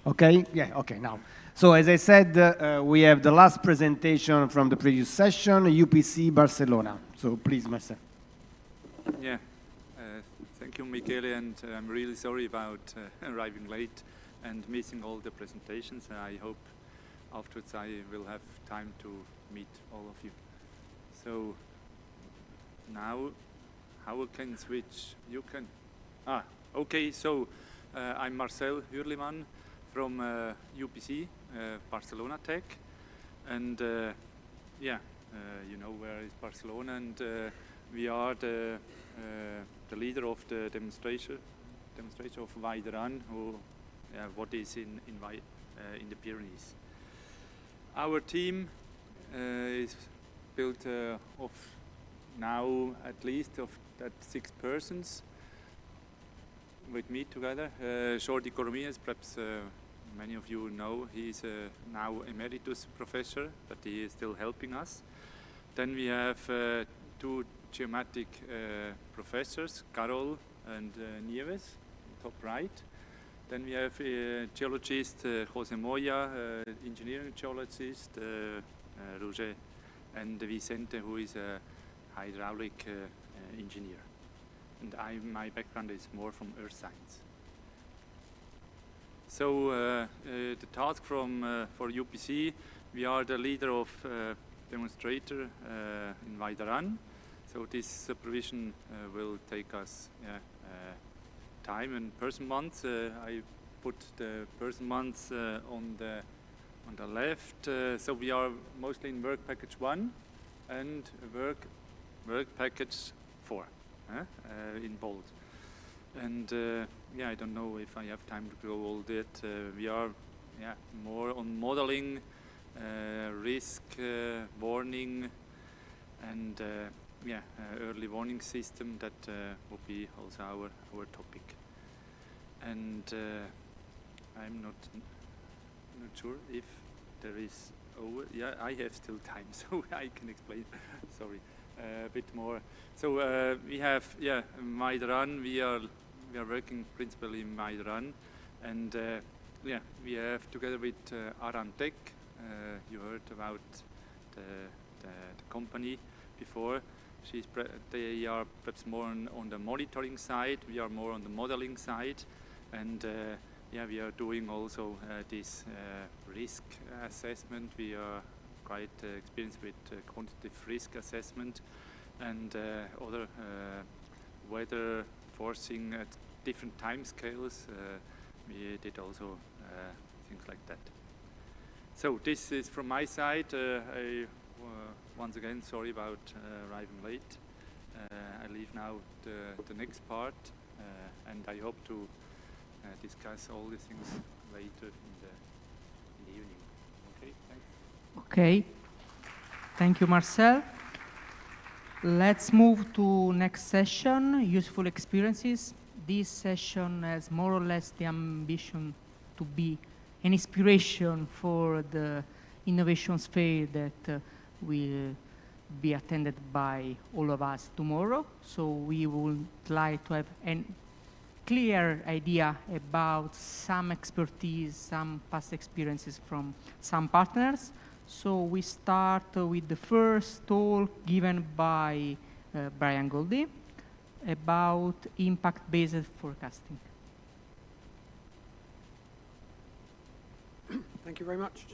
Okay? Yeah, okay, now. So as I said, we have the last presentation from the previous session, UPC Barcelona. So please, Marcel. Yeah, thank you, Michele, and I'm really sorry about arriving late and missing all the presentations. I hope afterwards I will have time to meet all of you. So now, how can switch? You can. Okay, so I'm Marcel Hürlimann from UPC, Barcelona Tech. And yeah, you know where is Barcelona, and we are the leader of the demonstration of Vajderan, what is in the Pyrenees. Our team is built of now at least of 6 persons with me together. Jordi Corominas, perhaps many of you know, he's now emeritus professor, but he is still helping us. Then we have 2 geomatic professors, Carol and Nieves, top right. Then we have geologist Jose Moya, engineering geologist, Roger, and Vicente, who is a hydraulic engineer. And my background is more from earth science. So the task for UPC, we are the leader of demonstrator in Vajderan. So this supervision will take us time and person months. I put the person months on the left. So we are mostly in work package 1 and work package 4 in bold. And yeah, I don't know if I have time to go all that. We are more on modeling, risk warning, and early warning system. That will be also our topic. And I'm not sure if there is. Yeah, I have still time, so I can explain. Sorry, a bit more. So we have Vajderan. We are working principally in Vajderan, and we have together with Arantec. You heard about the company before. They are perhaps more on the monitoring side. We are more on the modeling side, and we are doing also this risk assessment. We are quite experienced with quantitative risk assessment and other weather forcing at different time scales. We did also things like that. So this is from my side. Once again, sorry about arriving late. I leave now the next part, and I hope to discuss all these things later in the evening. Okay, thanks. Okay, thank you, Marcel. Let's move to next session, useful experiences. This session has more or less the ambition to be an inspiration for the innovations fair that will be attended by all of us tomorrow. So we would like to have a clear idea about some expertise, some past experiences from some partners. So we start with the first talk given by Brian Goldie about impact-based forecasting. Thank you very much.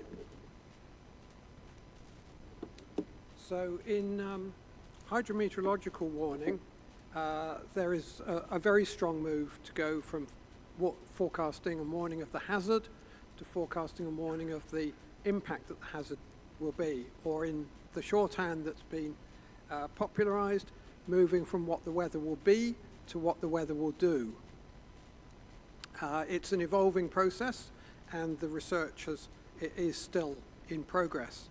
So in hydrometeorological warning, there is a very strong move to go from forecasting and warning of the hazard to forecasting and warning of the impact that the hazard will be, or in the shorthand that's been popularized, moving from what the weather will be to what the weather will do. It's an evolving process, and the research is still in progress.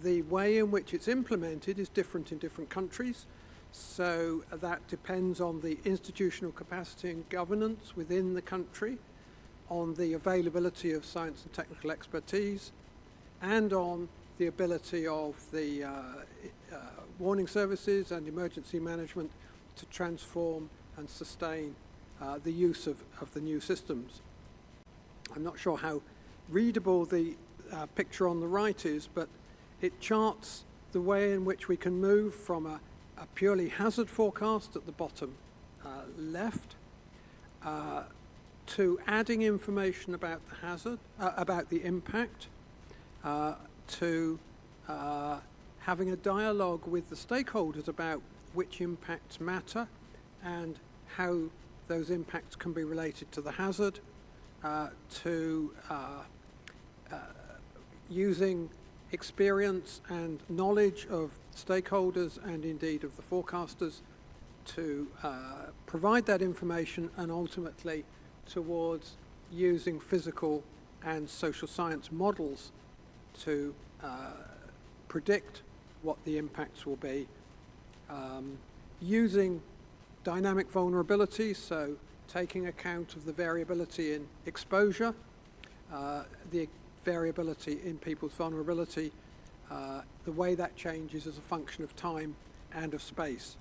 The way in which it's implemented is different in different countries, so that depends on the institutional capacity and governance within the country, on the availability of science and technical expertise, and on the ability of the warning services and emergency management to transform and sustain the use of the new systems. I'm not sure how readable the picture on the right is, but it charts the way in which we can move from a purely hazard forecast at the bottom left to adding information about the hazard, about the impact, to having a dialogue with the stakeholders about which impacts matter and how those impacts can be related to the hazard, to using experience and knowledge of stakeholders and indeed of the forecasters to provide that information, and ultimately towards using physical and social science models to predict what the impacts will be, using dynamic vulnerability, so taking account of the variability in exposure, the variability in people's vulnerability, the way that changes as a function of time and of space.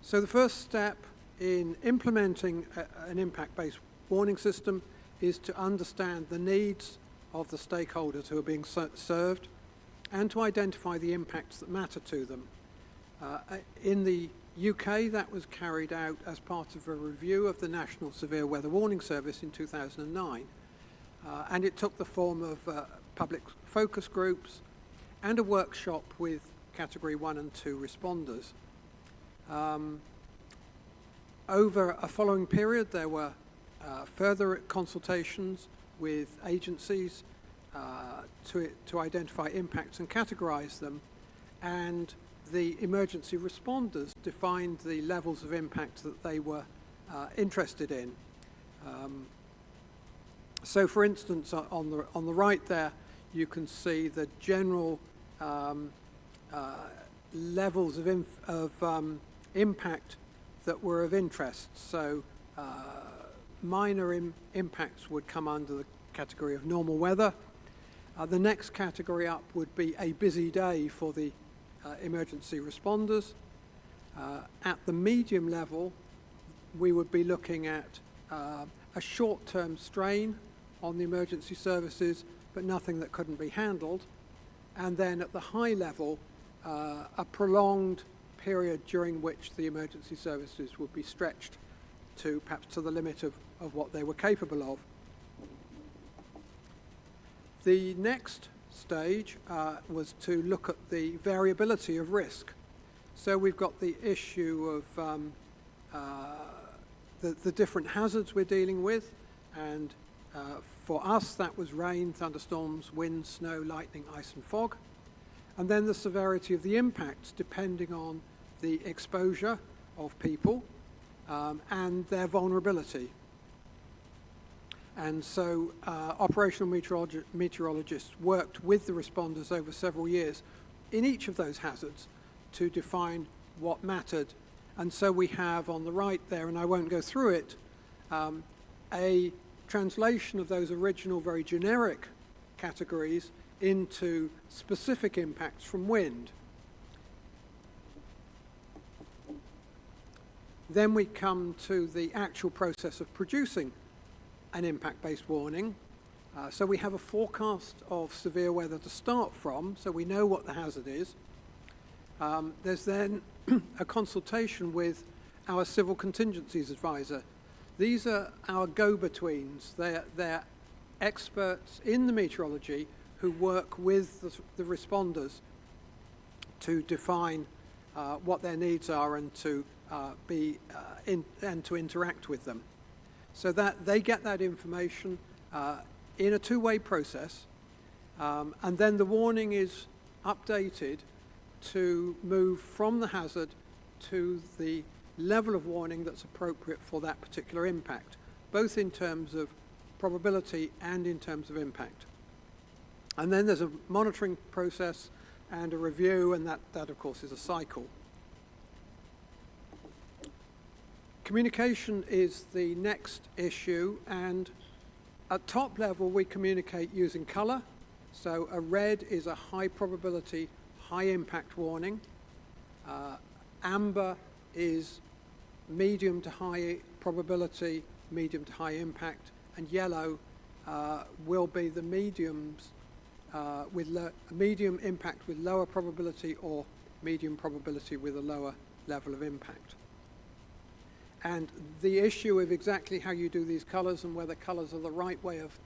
So the first step in implementing an impact-based warning system is to understand the needs of the stakeholders who are being served and to identify the impacts that matter to them. In the UK, that was carried out as part of a review of the National Severe Weather Warning Service in 2009. And it took the form of public focus groups and a workshop with Category 1 and 2 responders. Over a following period, there were further consultations with agencies to identify impacts and categorize them, and the emergency responders defined the levels of impact that they were interested in. So, for instance, on the right there, you can see the general levels of impact that were of interest. So, minor impacts would come under the category of normal weather. The next category up would be a busy day for the emergency responders. At the medium level, we would be looking at a short-term strain on the emergency services, but nothing that couldn't be handled. And then at the high level, a prolonged period during which the emergency services would be stretched to perhaps to the limit of what they were capable of. The next stage was to look at the variability of risk. So we've got the issue of the different hazards we're dealing with, and for us that was rain, thunderstorms, wind, snow, lightning, ice and fog. And then the severity of the impacts depending on the exposure of people and their vulnerability. And so operational meteorologists worked with the responders over several years in each of those hazards to define what mattered. And so we have on the right there, and I won't go through it, a translation of those original very generic categories into specific impacts from wind. Then we come to the actual process of producing an impact-based warning. So we have a forecast of severe weather to start from, so we know what the hazard is. There's then a consultation with our civil contingencies advisor. These are our go-betweens. They're experts in the meteorology who work with the responders to define what their needs are and to and to interact with them. So that they get that information in a two-way process, and then the warning is updated to move from the hazard to the level of warning that's appropriate for that particular impact, both in terms of probability and in terms of impact. And then there's a monitoring process and a review, and that of course is a cycle. Communication is the next issue, and at top level we communicate using colour. So a red is a high probability, high impact warning. Amber is medium to high probability, medium to high impact, and yellow will be the mediums with medium impact with lower probability or medium probability with a lower level of impact. And the issue of exactly how you do these colours and whether colours are the right way of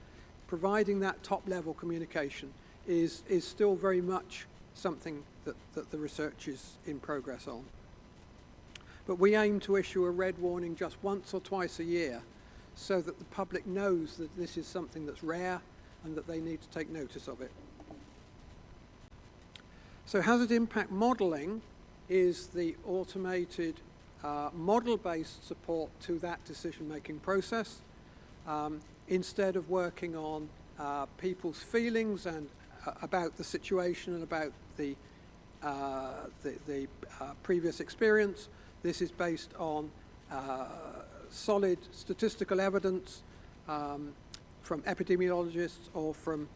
providing that top-level communication is still very much something that the research is in progress on. But we aim to issue a red warning just once or twice a year so that the public knows that this is something that's rare and that they need to take notice of it. So hazard impact modelling is the automated model-based support to that decision-making process. Instead of working on people's feelings and about the situation and about the previous experience, this is based on solid statistical evidence from epidemiologists or from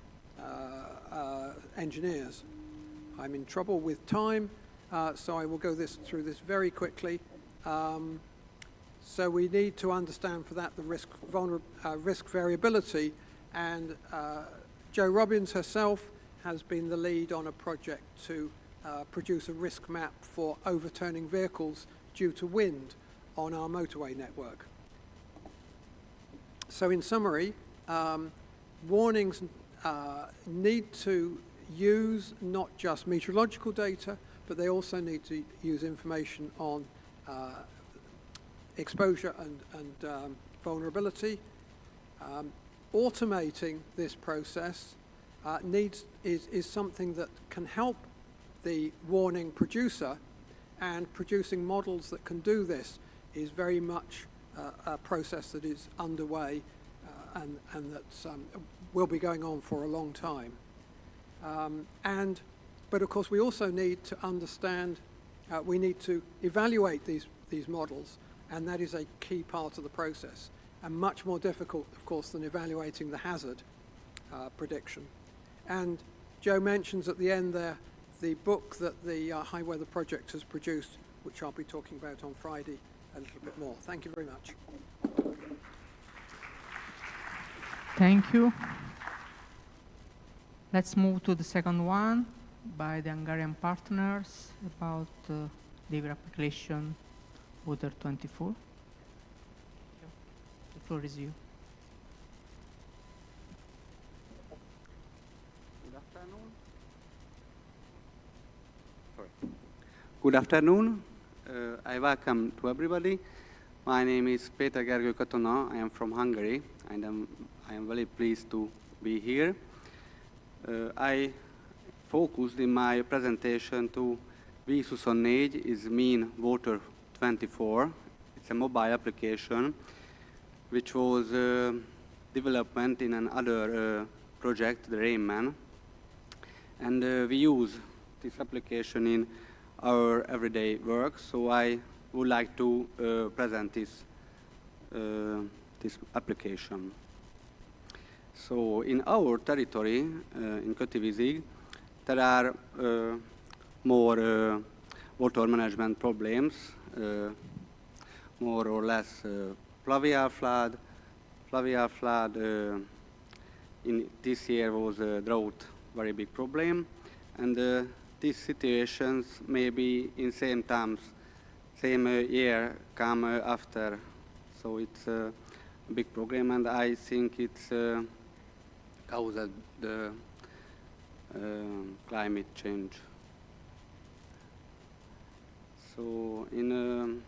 engineers. I'm in trouble with time, so I will go through this very quickly. So we need to understand for that the risk variability, and Jo Robbins herself has been the lead on a project to produce a risk map for overturning vehicles due to wind on our motorway network. So in summary, warnings need to use not just meteorological data, but they also need to use information on exposure and vulnerability. Automating this process is something that can help the warning producer, and producing models that can do this is very much a process that is underway and that will be going on for a long time. But of course we also need to understand, we need to evaluate these models, and that is a key part of the process, and much more difficult, of course, than evaluating the hazard prediction. And Jo mentions at the end there the book that the High Weather Project has produced, which I'll be talking about on Friday a little bit more. Thank you very much. Thank you. Let's move to the second one by the Hungarian partners about their application Water 24. The floor is you. Good afternoon. Sorry. Good afternoon. I welcome to everybody. My name is Péter Gergő Katona. I am from Hungary, and I am very pleased to be here. I focused in my presentation to V24 is mean Water 24. It's a mobile application which was developed in another project, the Rainman. And we use this application in our everyday work, so I would like to present this application. So in our territory, in Kötővízig, there are more water management problems, more or less fluvial flood. Fluvial flood in this year was a drought, very big problem, and these situations maybe in same year come after, so it's a big problem, and I think it's caused the climate change. So in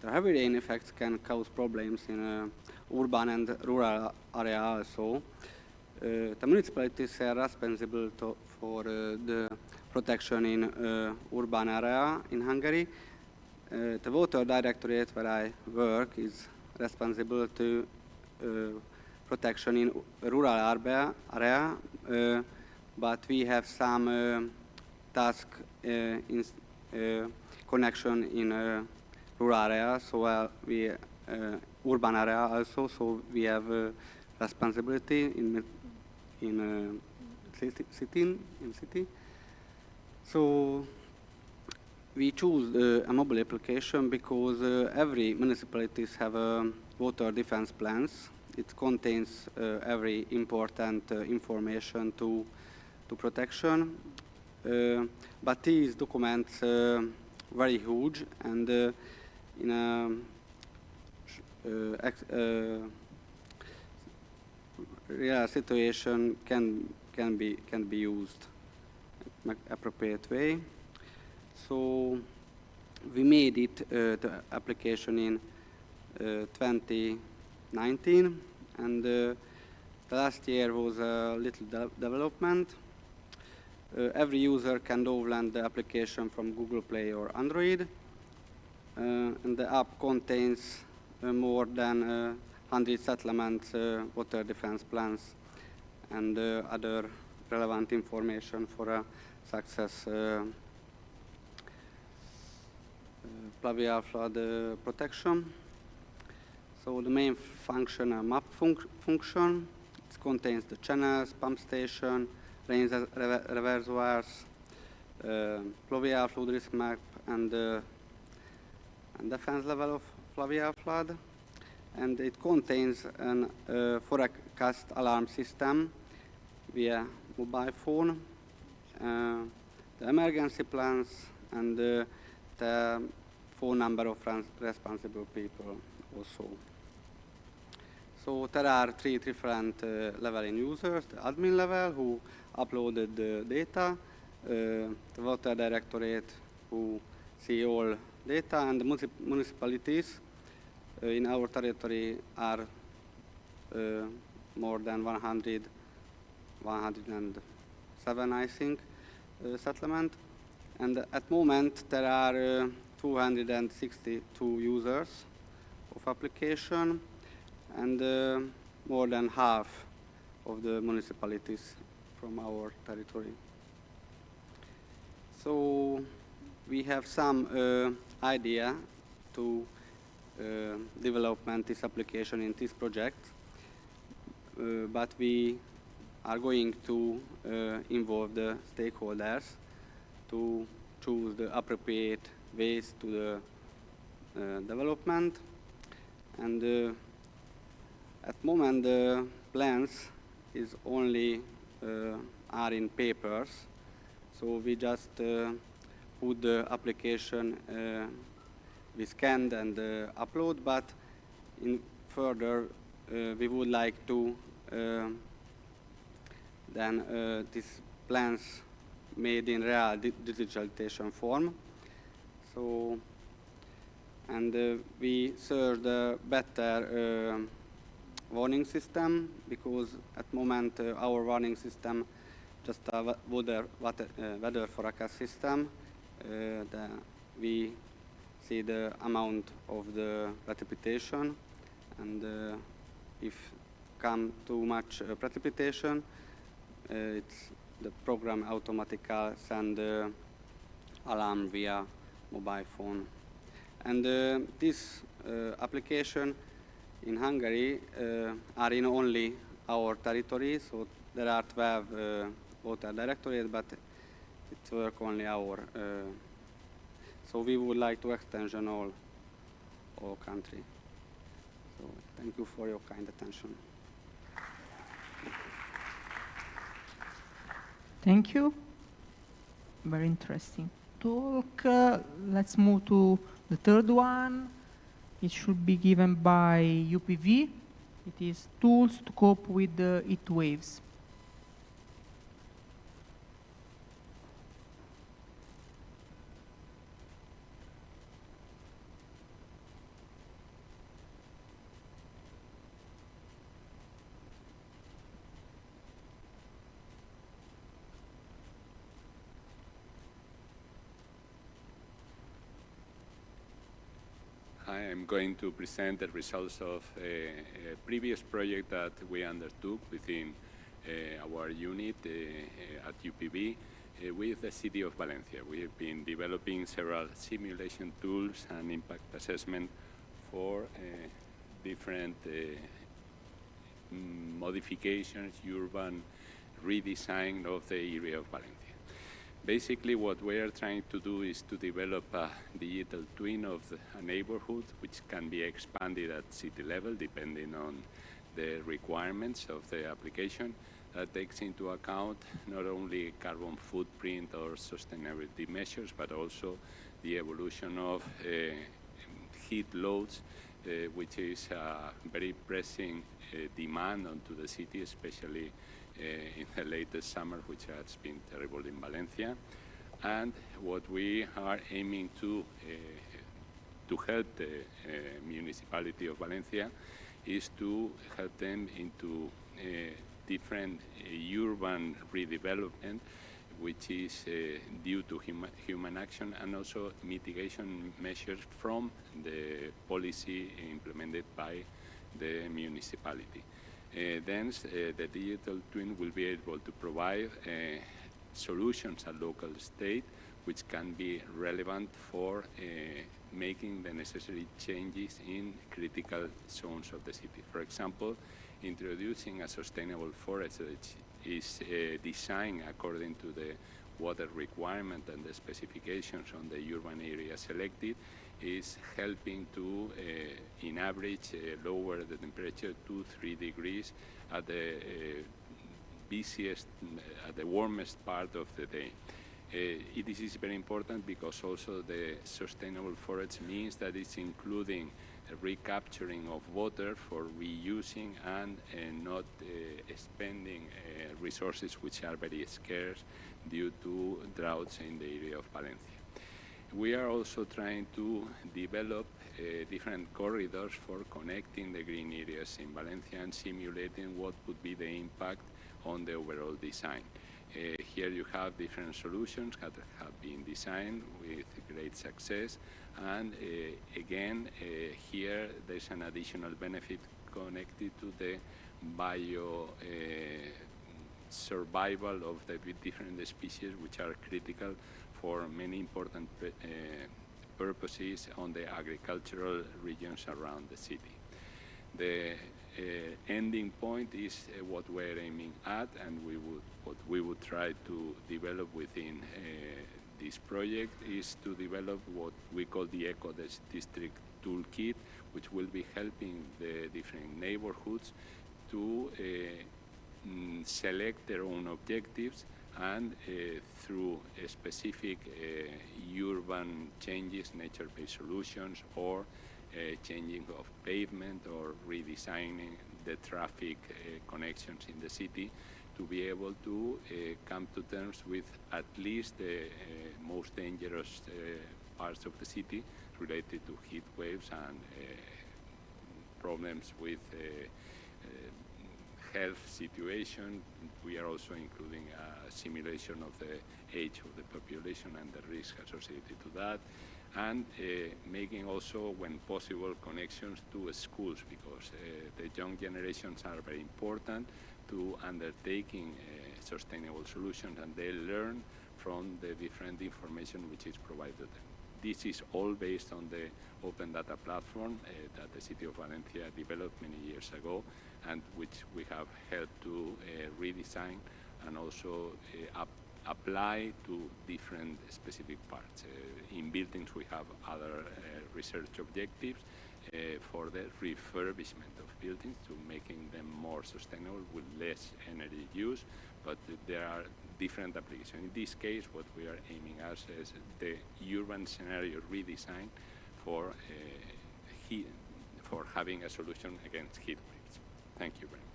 the heavy rain effects can cause problems in urban and rural area also. The municipalities are responsible for the protection in urban area in Hungary. The water directorate where I work is responsible to protection in rural area, but we have some task in connection in rural area, so we urban area also, so we have responsibility in city. So we choose a mobile application because every municipalities have water defense plans. It contains every important information to protection. But these documents very huge, and in a real situation can be used in an appropriate way. So we made it the application in 2019, and the last year was a little development. Every user can download the application from Google Play or Android, and the app contains more than 100 settlements, water defense plans, and other relevant information for a success pluvial flood protection. So the main function, a map function, it contains the channels, pump station, rain reservoirs, pluvial flood risk map, and defense level of pluvial flood. And it contains an forecast alarm system via mobile phone, the emergency plans, and the phone number of responsible people also. So there are three different level in users: the admin level, who uploaded the data, the water directorate, who see all data, and the municipalities in our territory are more than 107, I think, settlement. And at the moment, there are 262 users of application, and more than half of the municipalities from our territory. So we have some idea to development this application in this project, but we are going to involve the stakeholders to choose the appropriate ways to the development. And at the moment, the plans is only are in papers, so we just put the application we scanned and upload, but in further we would like to then these plans made in real digitalization form. So, and we searched a better warning system, because at the moment our warning system just a weather forecast system. We see the amount of the precipitation, and if come too much precipitation, it's the program automatically send alarm via mobile phone. And this application in Hungary are in only our territory, so there are 12 water directorates, but it works only our. So we would like to extend all country. So thank you for your kind attention. Thank you. Very interesting talk. Let's move to the third one. It should be given by UPV. It is tools to cope with the heat waves. I am going to present the results of a previous project that we undertook within our unit at UPV with the city of Valencia. We have been developing several simulation tools and impact assessment for different modifications, urban redesign of the area of Valencia. Basically, what we are trying to do is to develop a digital twin of a neighborhood, which can be expanded at city level depending on the requirements of the application. That takes into account not only carbon footprint or sustainability measures, but also the evolution of heat loads, which is a very pressing demand onto the city, especially in the latest summer, which has been terrible in Valencia. And what we are aiming to help the municipality of Valencia is to help them into different urban redevelopment, which is due to human action, and also mitigation measures from the policy implemented by the municipality. Thence, the digital twin will be able to provide solutions at local state, which can be relevant for making the necessary changes in critical zones of the city. For example, introducing a sustainable forest that is designed according to the water requirement and the specifications on the urban area selected is helping to, in average, lower the temperature 2-3 degrees at the busiest, at the warmest part of the day. This is very important because also the sustainable forest means that it's including recapturing of water for reusing and not spending resources which are very scarce due to droughts in the area of Valencia. We are also trying to develop different corridors for connecting the green areas in Valencia and simulating what would be the impact on the overall design. Here you have different solutions that have been designed with great success, and again, here there's an additional benefit connected to the bio survival of the different species, which are critical for many important purposes on the agricultural regions around the city. The ending point is what we're aiming at, and what we would try to develop within this project is to develop what we call the Eco District Toolkit, which will be helping the different neighborhoods to select their own objectives and through specific urban changes, nature-based solutions, or changing of pavement or redesigning the traffic connections in the city, to be able to come to terms with at least the most dangerous parts of the city related to heat waves and problems with health situation. We are also including a simulation of the age of the population and the risk associated to that, and making also, when possible, connections to schools, because the young generations are very important to undertaking sustainable solutions, and they learn from the different information which is provided to them. This is all based on the open data platform that the City of Valencia developed many years ago, and which we have helped to redesign and also apply to different specific parts. In buildings we have other research objectives for the refurbishment of buildings, to making them more sustainable with less energy use, but there are different applications. In this case, what we are aiming at is the urban scenario redesign for having a solution against heat waves. Thank you very much.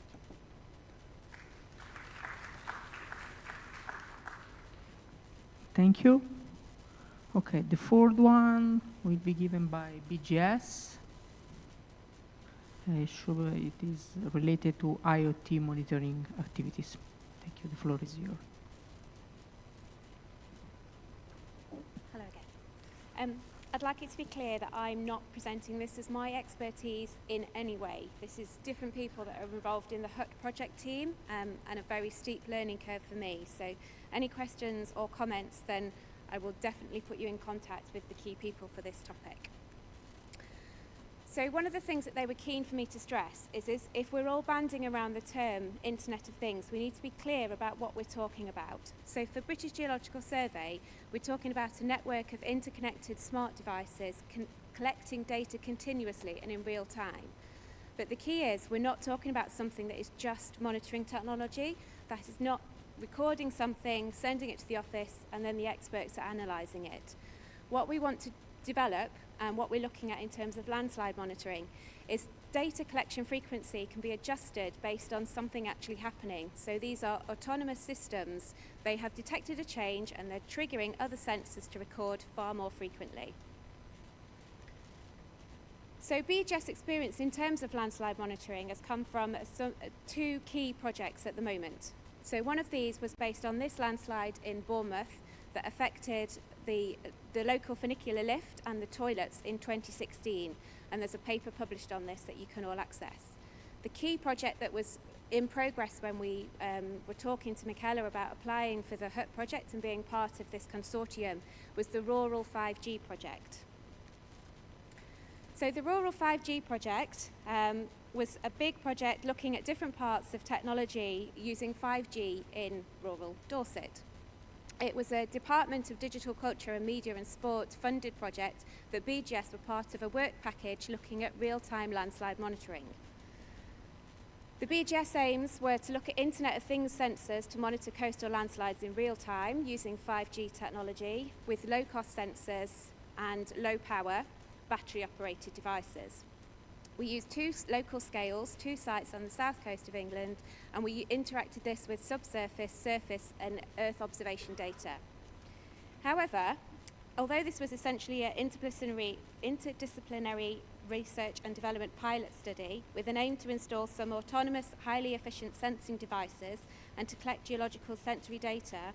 Thank you. Okay, the fourth one will be given by BGS. Sure, it is related to IoT monitoring activities. Thank you. The floor is yours. Hello again. I'd like it to be clear that I'm not presenting this as my expertise in any way. This is different people that are involved in the HuT project team, and a very steep learning curve for me. So any questions or comments, then I will definitely put you in contact with the key people for this topic. So one of the things that they were keen for me to stress is if we're all banding around the term Internet of Things, we need to be clear about what we're talking about. So for British Geological Survey, we're talking about a network of interconnected smart devices collecting data continuously and in real time. But the key is we're not talking about something that is just monitoring technology, that is not recording something, sending it to the office, and then the experts are analysing it. What we want to develop and what we're looking at in terms of landslide monitoring is data collection frequency can be adjusted based on something actually happening. So these are autonomous systems. They have detected a change and they're triggering other sensors to record far more frequently. So BGS experience in terms of landslide monitoring has come from two key projects at the moment. So one of these was based on this landslide in Bournemouth that affected the local funicular lift and the toilets in 2016, and there's a paper published on this that you can all access. The key project that was in progress when we were talking to Michaela about applying for the HuT project and being part of this consortium was the Rural 5G project. So the Rural 5G project was a big project looking at different parts of technology using 5G in rural Dorset. It was a Department of Digital Culture and Media and Sport funded project that BGS were part of a work package looking at real-time landslide monitoring. The BGS aims were to look at Internet of Things sensors to monitor coastal landslides in real time using 5G technology with low-cost sensors and low-power battery-operated devices. We used two local scales, two sites on the south coast of England, and we interacted this with subsurface, surface and earth observation data. However, although this was essentially an interdisciplinary research and development pilot study with an aim to install some autonomous, highly efficient sensing devices and to collect geological sensory data,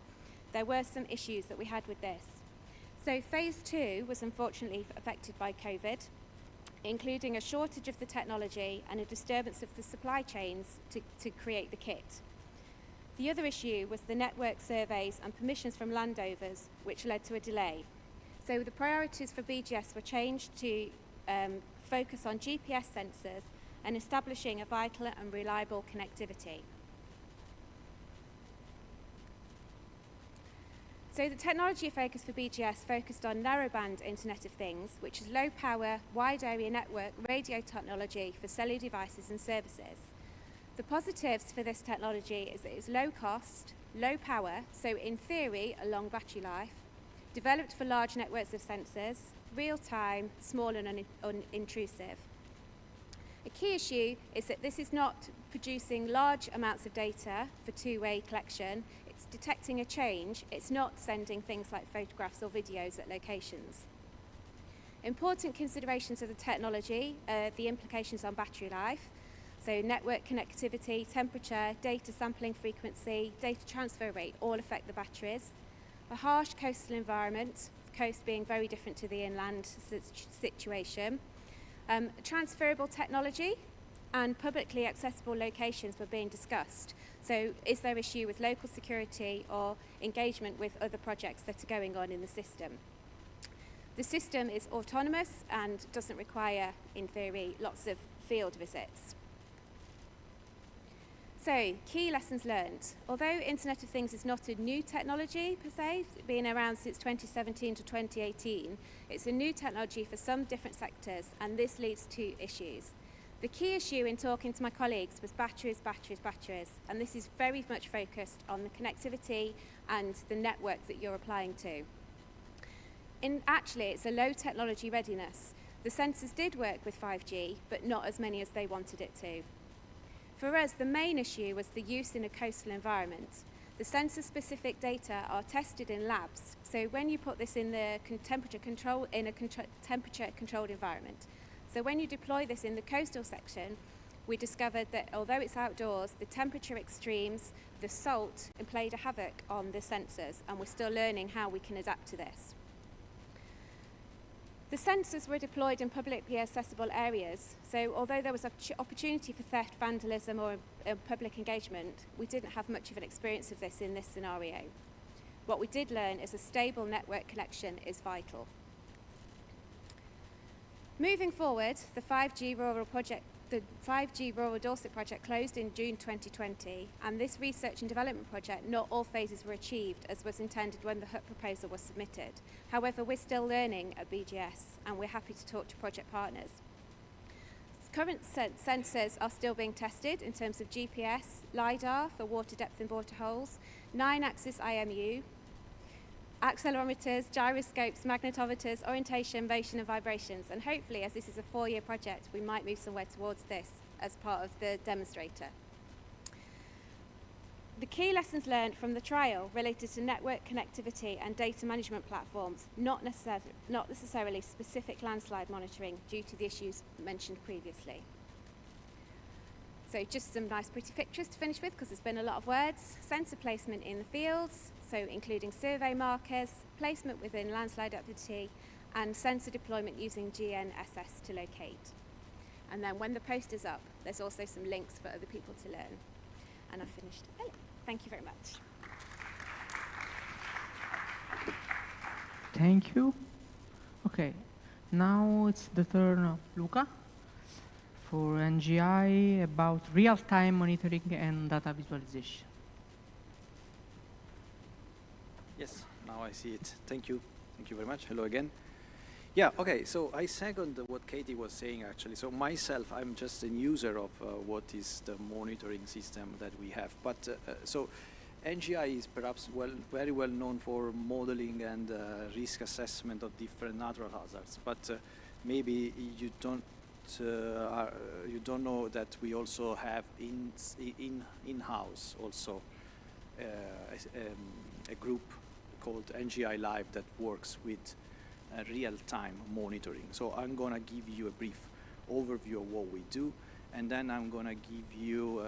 there were some issues that we had with this. So phase 2 was unfortunately affected by COVID, including a shortage of the technology and a disturbance of the supply chains to create the kit. The other issue was the network surveys and permissions from landowners, which led to a delay. So the priorities for BGS were changed to focus on GPS sensors and establishing a vital and reliable connectivity. So the technology focus for BGS focused on narrowband Internet of Things, which is low power, wide area network radio technology for cellular devices and services. The positives for this technology is that it's low cost, low power, so in theory a long battery life, developed for large networks of sensors, real time, small and unintrusive. A key issue is that this is not producing large amounts of data for two-way collection. It's detecting a change. It's not sending things like photographs or videos at locations. Important considerations of the technology are the implications on battery life, so network connectivity, temperature, data sampling frequency, data transfer rate all affect the batteries. A harsh coastal environment, the coast being very different to the inland situation. Transferable technology and publicly accessible locations were being discussed. So is there issue with local security or engagement with other projects that are going on in the system? The system is autonomous and doesn't require, in theory, lots of field visits. So, key lessons learned. Although Internet of Things is not a new technology per se, being around since 2017 to 2018, it's a new technology for some different sectors, and this leads to issues. The key issue in talking to my colleagues was batteries, batteries, batteries, and this is very much focused on the connectivity and the network that you're applying to. Actually, it's a low technology readiness. The sensors did work with 5G, but not as many as they wanted it to. For us, the main issue was the use in a coastal environment. The sensor-specific data are tested in labs, so when you put this in the temperature-controlled environment, so when you deploy this in the coastal section, we discovered that although it's outdoors, the temperature extremes, the salt, played a havoc on the sensors, and we're still learning how we can adapt to this. The sensors were deployed in publicly accessible areas, so although there was an opportunity for theft, vandalism or public engagement, we didn't have much of an experience of this in this scenario. What we did learn is a stable network connection is vital. Moving forward, the 5G Rural Dorset project closed in June 2020, and this research and development project, not all phases were achieved as was intended when the HuT proposal was submitted. However, we're still learning at BGS, and we're happy to talk to project partners. Current sensors are still being tested in terms of GPS, LiDAR for water depth in waterholes, 9-axis IMU, accelerometers, gyroscopes, magnetometers, orientation, motion and vibrations. And hopefully, as this is a 4-year project, we might move somewhere towards this as part of the demonstrator. The key lessons learned from the trial related to network connectivity and data management platforms, not necessarily specific landslide monitoring due to the issues mentioned previously. So just some nice pretty pictures to finish with, because there's been a lot of words. Sensor placement in the fields, so including survey markers, placement within landslide activity, and sensor deployment using GNSS to locate. And then when the poster's up, there's also some links for other people to learn. And I've finished. Thank you very much. Thank you. Okay, now it's the turn of Luca for NGI about real-time monitoring and data visualization. Yes, now I see it. Thank you. Thank you very much. Hello again. Yeah, okay, so I second what Katie was saying actually. So myself, I'm just a user of what is the monitoring system that we have. But so NGI is perhaps very well known for modeling and risk assessment of different natural hazards. But maybe you don't know that we also have in-house also a group called NGI Live that works with real-time monitoring. So I'm going to give you a brief overview of what we do, and then I'm going to give you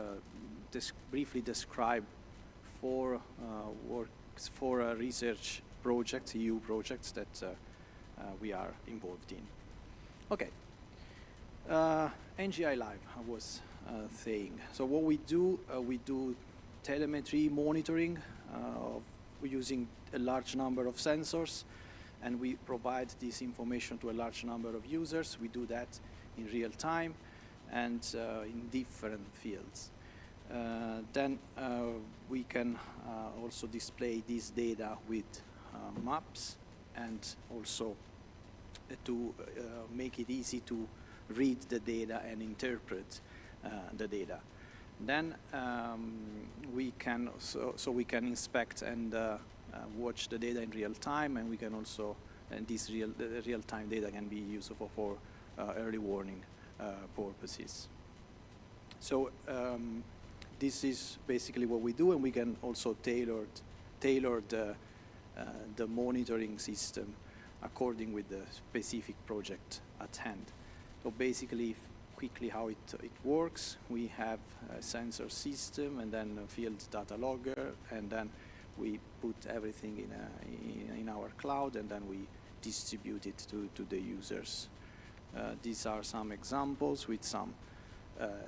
briefly describe four research projects, EU projects that we are involved in. Okay. NGI Live, I was saying. So what we do telemetry monitoring using a large number of sensors, and we provide this information to a large number of users. We do that in real time and in different fields. Then we can also display this data with maps, and also to make it easy to read the data and interpret the data. Then we can we can inspect and watch the data in real time, and we can also, and this real-time data can be useful for early warning purposes. So this is basically what we do, and we can also tailor the monitoring system according with the specific project at hand. So basically, quickly how it works, we have a sensor system and then a field data logger, and then we put everything in our cloud, and then we distribute it to the users. These are some examples with some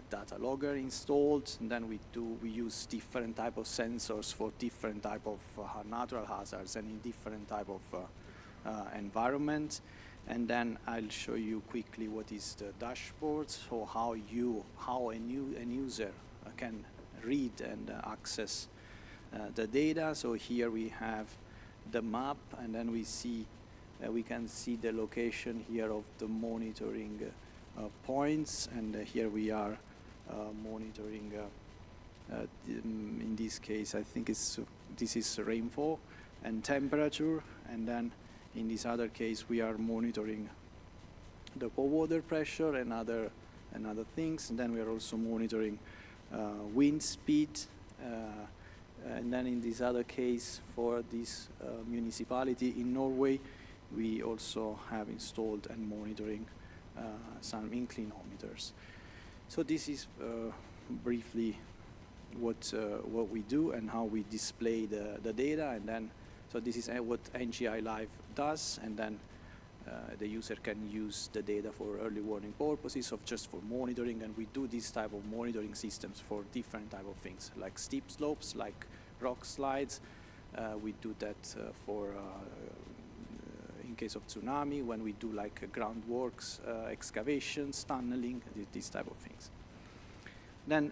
data logger installed, and then we use different type of sensors for different type of natural hazards and in different type of environment. And then I'll show you quickly what is the dashboard, so how a user can read and access the data. So here we have the map, and then we can see the location here of the monitoring points, and here we are monitoring. In this case, I think this is rainfall and temperature, and then in this other case, we are monitoring the water pressure and other things, and then we are also monitoring wind speed. And then in this other case, for this municipality in Norway, we also have installed and monitoring some inclinometers. So this is briefly what we do and how we display the data, and then so this is what NGI Live does, and then the user can use the data for early warning purposes or just for monitoring, and we do this type of monitoring systems for different type of things, like steep slopes, like rock slides. We do that for in case of tsunami, when we do like groundworks, excavations, tunneling, these type of things. Then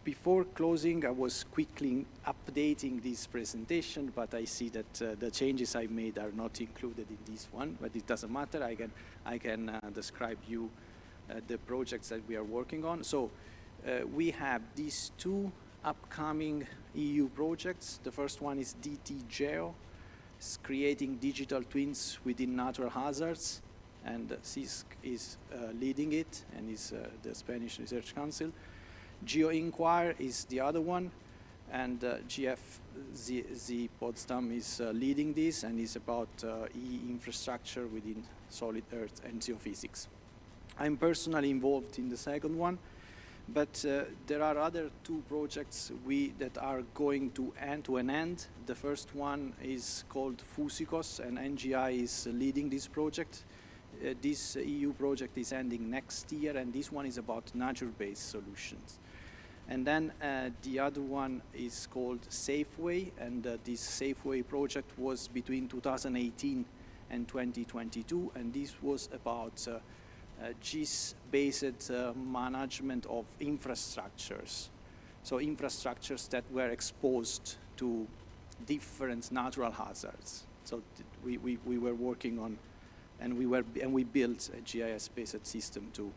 before closing, I was quickly updating this presentation, but I see that the changes I made are not included in this one, but it doesn't matter. I can describe you the projects that we are working on. So we have these two upcoming EU projects. The first one is DT-GEO. It's creating digital twins within natural hazards, and CISC is leading it, and is the Spanish Research Council. GeoInquire is the other one, and GFZ Potsdam is leading this, and is about e-infrastructure within solid earth and geophysics. I'm personally involved in the second one, but there are other two projects that are going to an end. The first one is called Fusikos, and NGI is leading this project. This EU project is ending next year, and this one is about nature-based solutions. And then the other one is called Safeway, and this Safeway project was between 2018 and 2022, and this was about GIS-based management of infrastructures. So infrastructures that were exposed to different natural hazards. So we were working on, and we built a GIS-based system to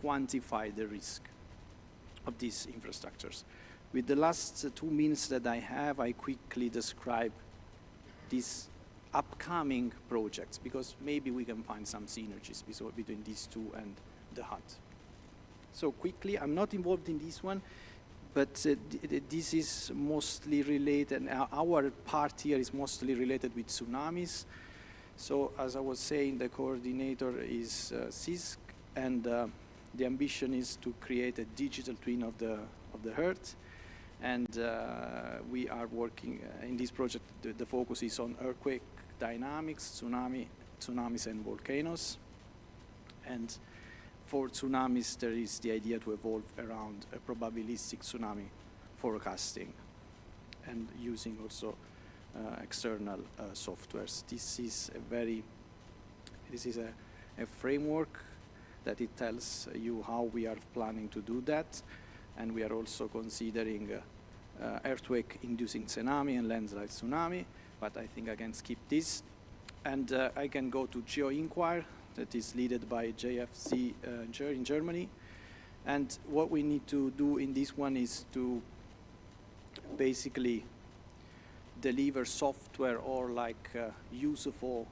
quantify the risk of these infrastructures. With the last 2 minutes that I have, I quickly describe these upcoming projects, because maybe we can find some synergies between these two and the HuT. So quickly, I'm not involved in this one, but this is mostly related, our part here is mostly related with tsunamis. So as I was saying, the coordinator is CISC, and the ambition is to create a digital twin of the Earth. And we are working in this project, the focus is on earthquake dynamics, tsunamis and volcanoes. And for tsunamis, there is the idea to evolve around a probabilistic tsunami forecasting and using also external softwares. This is a framework that it tells you how we are planning to do that. And we are also considering earthquake-inducing tsunami and landslide tsunami, but I think I can skip this. And I can go to GeoInquire, that is led by JFC in Germany. And what we need to do in this one is to basically deliver software or like useful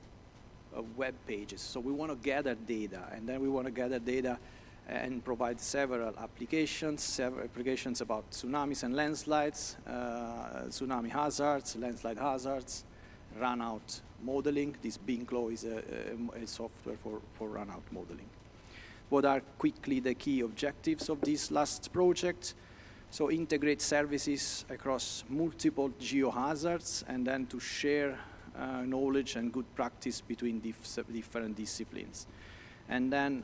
web pages. So we want to gather data, and then we want to gather data and provide several applications about tsunamis and landslides, tsunami hazards, landslide hazards, run-out modeling. This Binklo is a software for run-out modeling. What are quickly the key objectives of this last project? So integrate services across multiple geohazards, and then to share knowledge and good practice between different disciplines. And then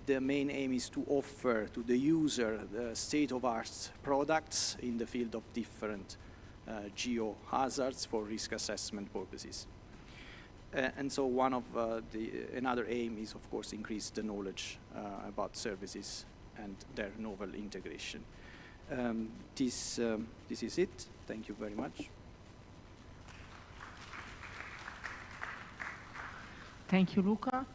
the main aim is to offer to the user the state-of-art products in the field of different geohazards for risk assessment purposes. And so one of another aim is, of course, increase the knowledge about services and their novel integration. This is it. Thank you very much. Thank you, Luca.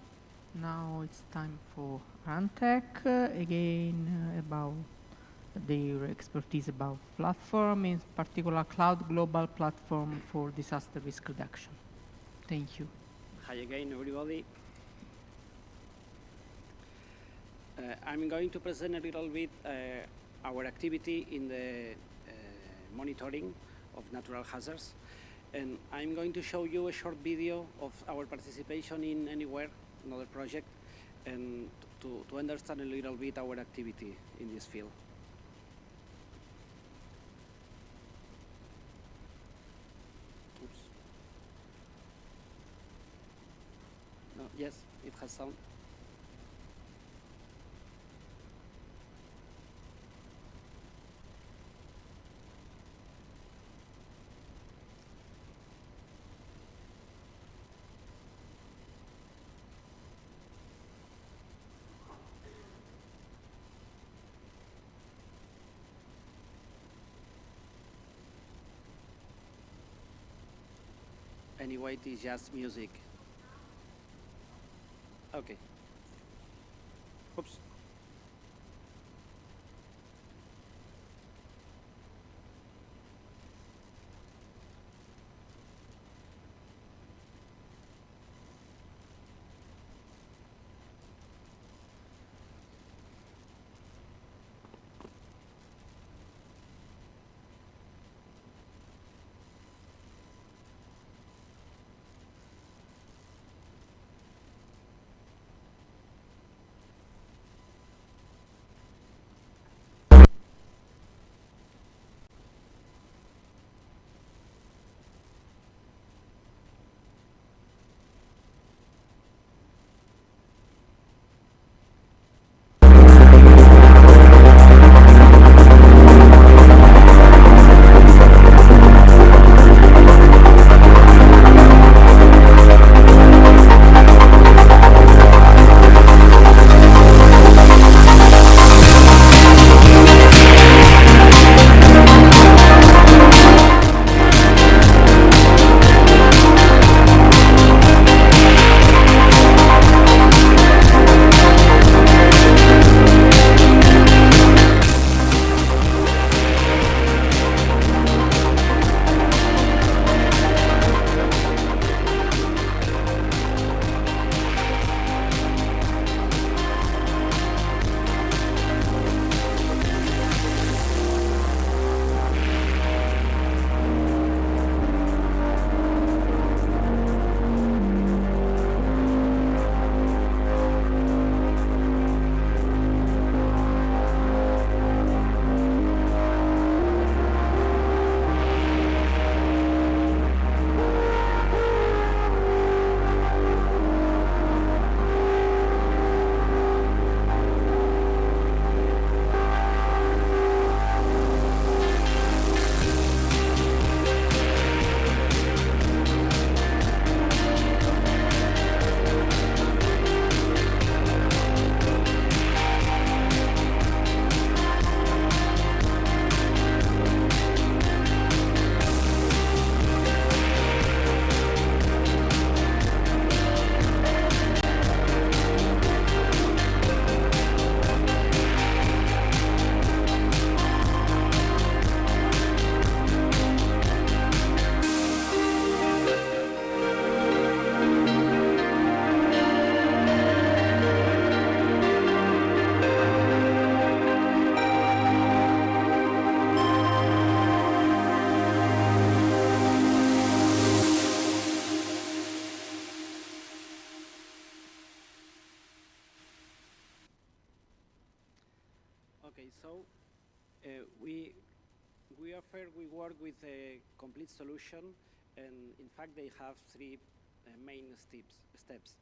Now it's time for Antec, again about their expertise about platform, in particular cloud global platform for disaster risk reduction. Thank you. Hi again, everybody. I'm going to present a little bit our activity in the monitoring of natural hazards. And I'm going to show you a short video of our participation in Anywhere, another project, and to understand a little bit our activity in this field. Oops. No, yes, it has sound. anyway, it is just music. Okay. Oops. Okay, so we work with a complete solution, and in fact they have three main steps: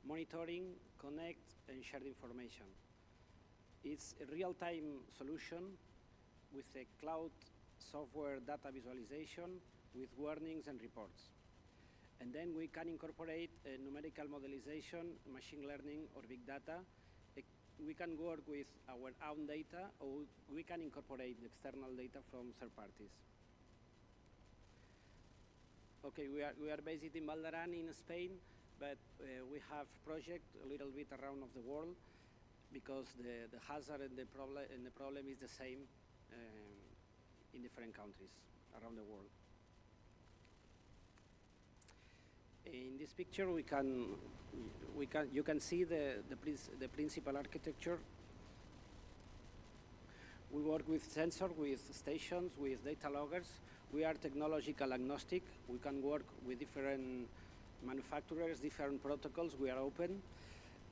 monitoring, connect, and share information. It's a real-time solution with a cloud software data visualization with warnings and reports. And then we can incorporate numerical modelization, machine learning, or big data. We can work with our own data, or we can incorporate the external data from third parties. Okay, we are based in Valdaran in Spain, but we have projects a little bit around of the world because the hazard and the problem is the same in different countries around the world. In this picture, you can see the principal architecture. We work with sensors, with stations, with data loggers. We are technological agnostic. We can work with different manufacturers, different protocols. We are open.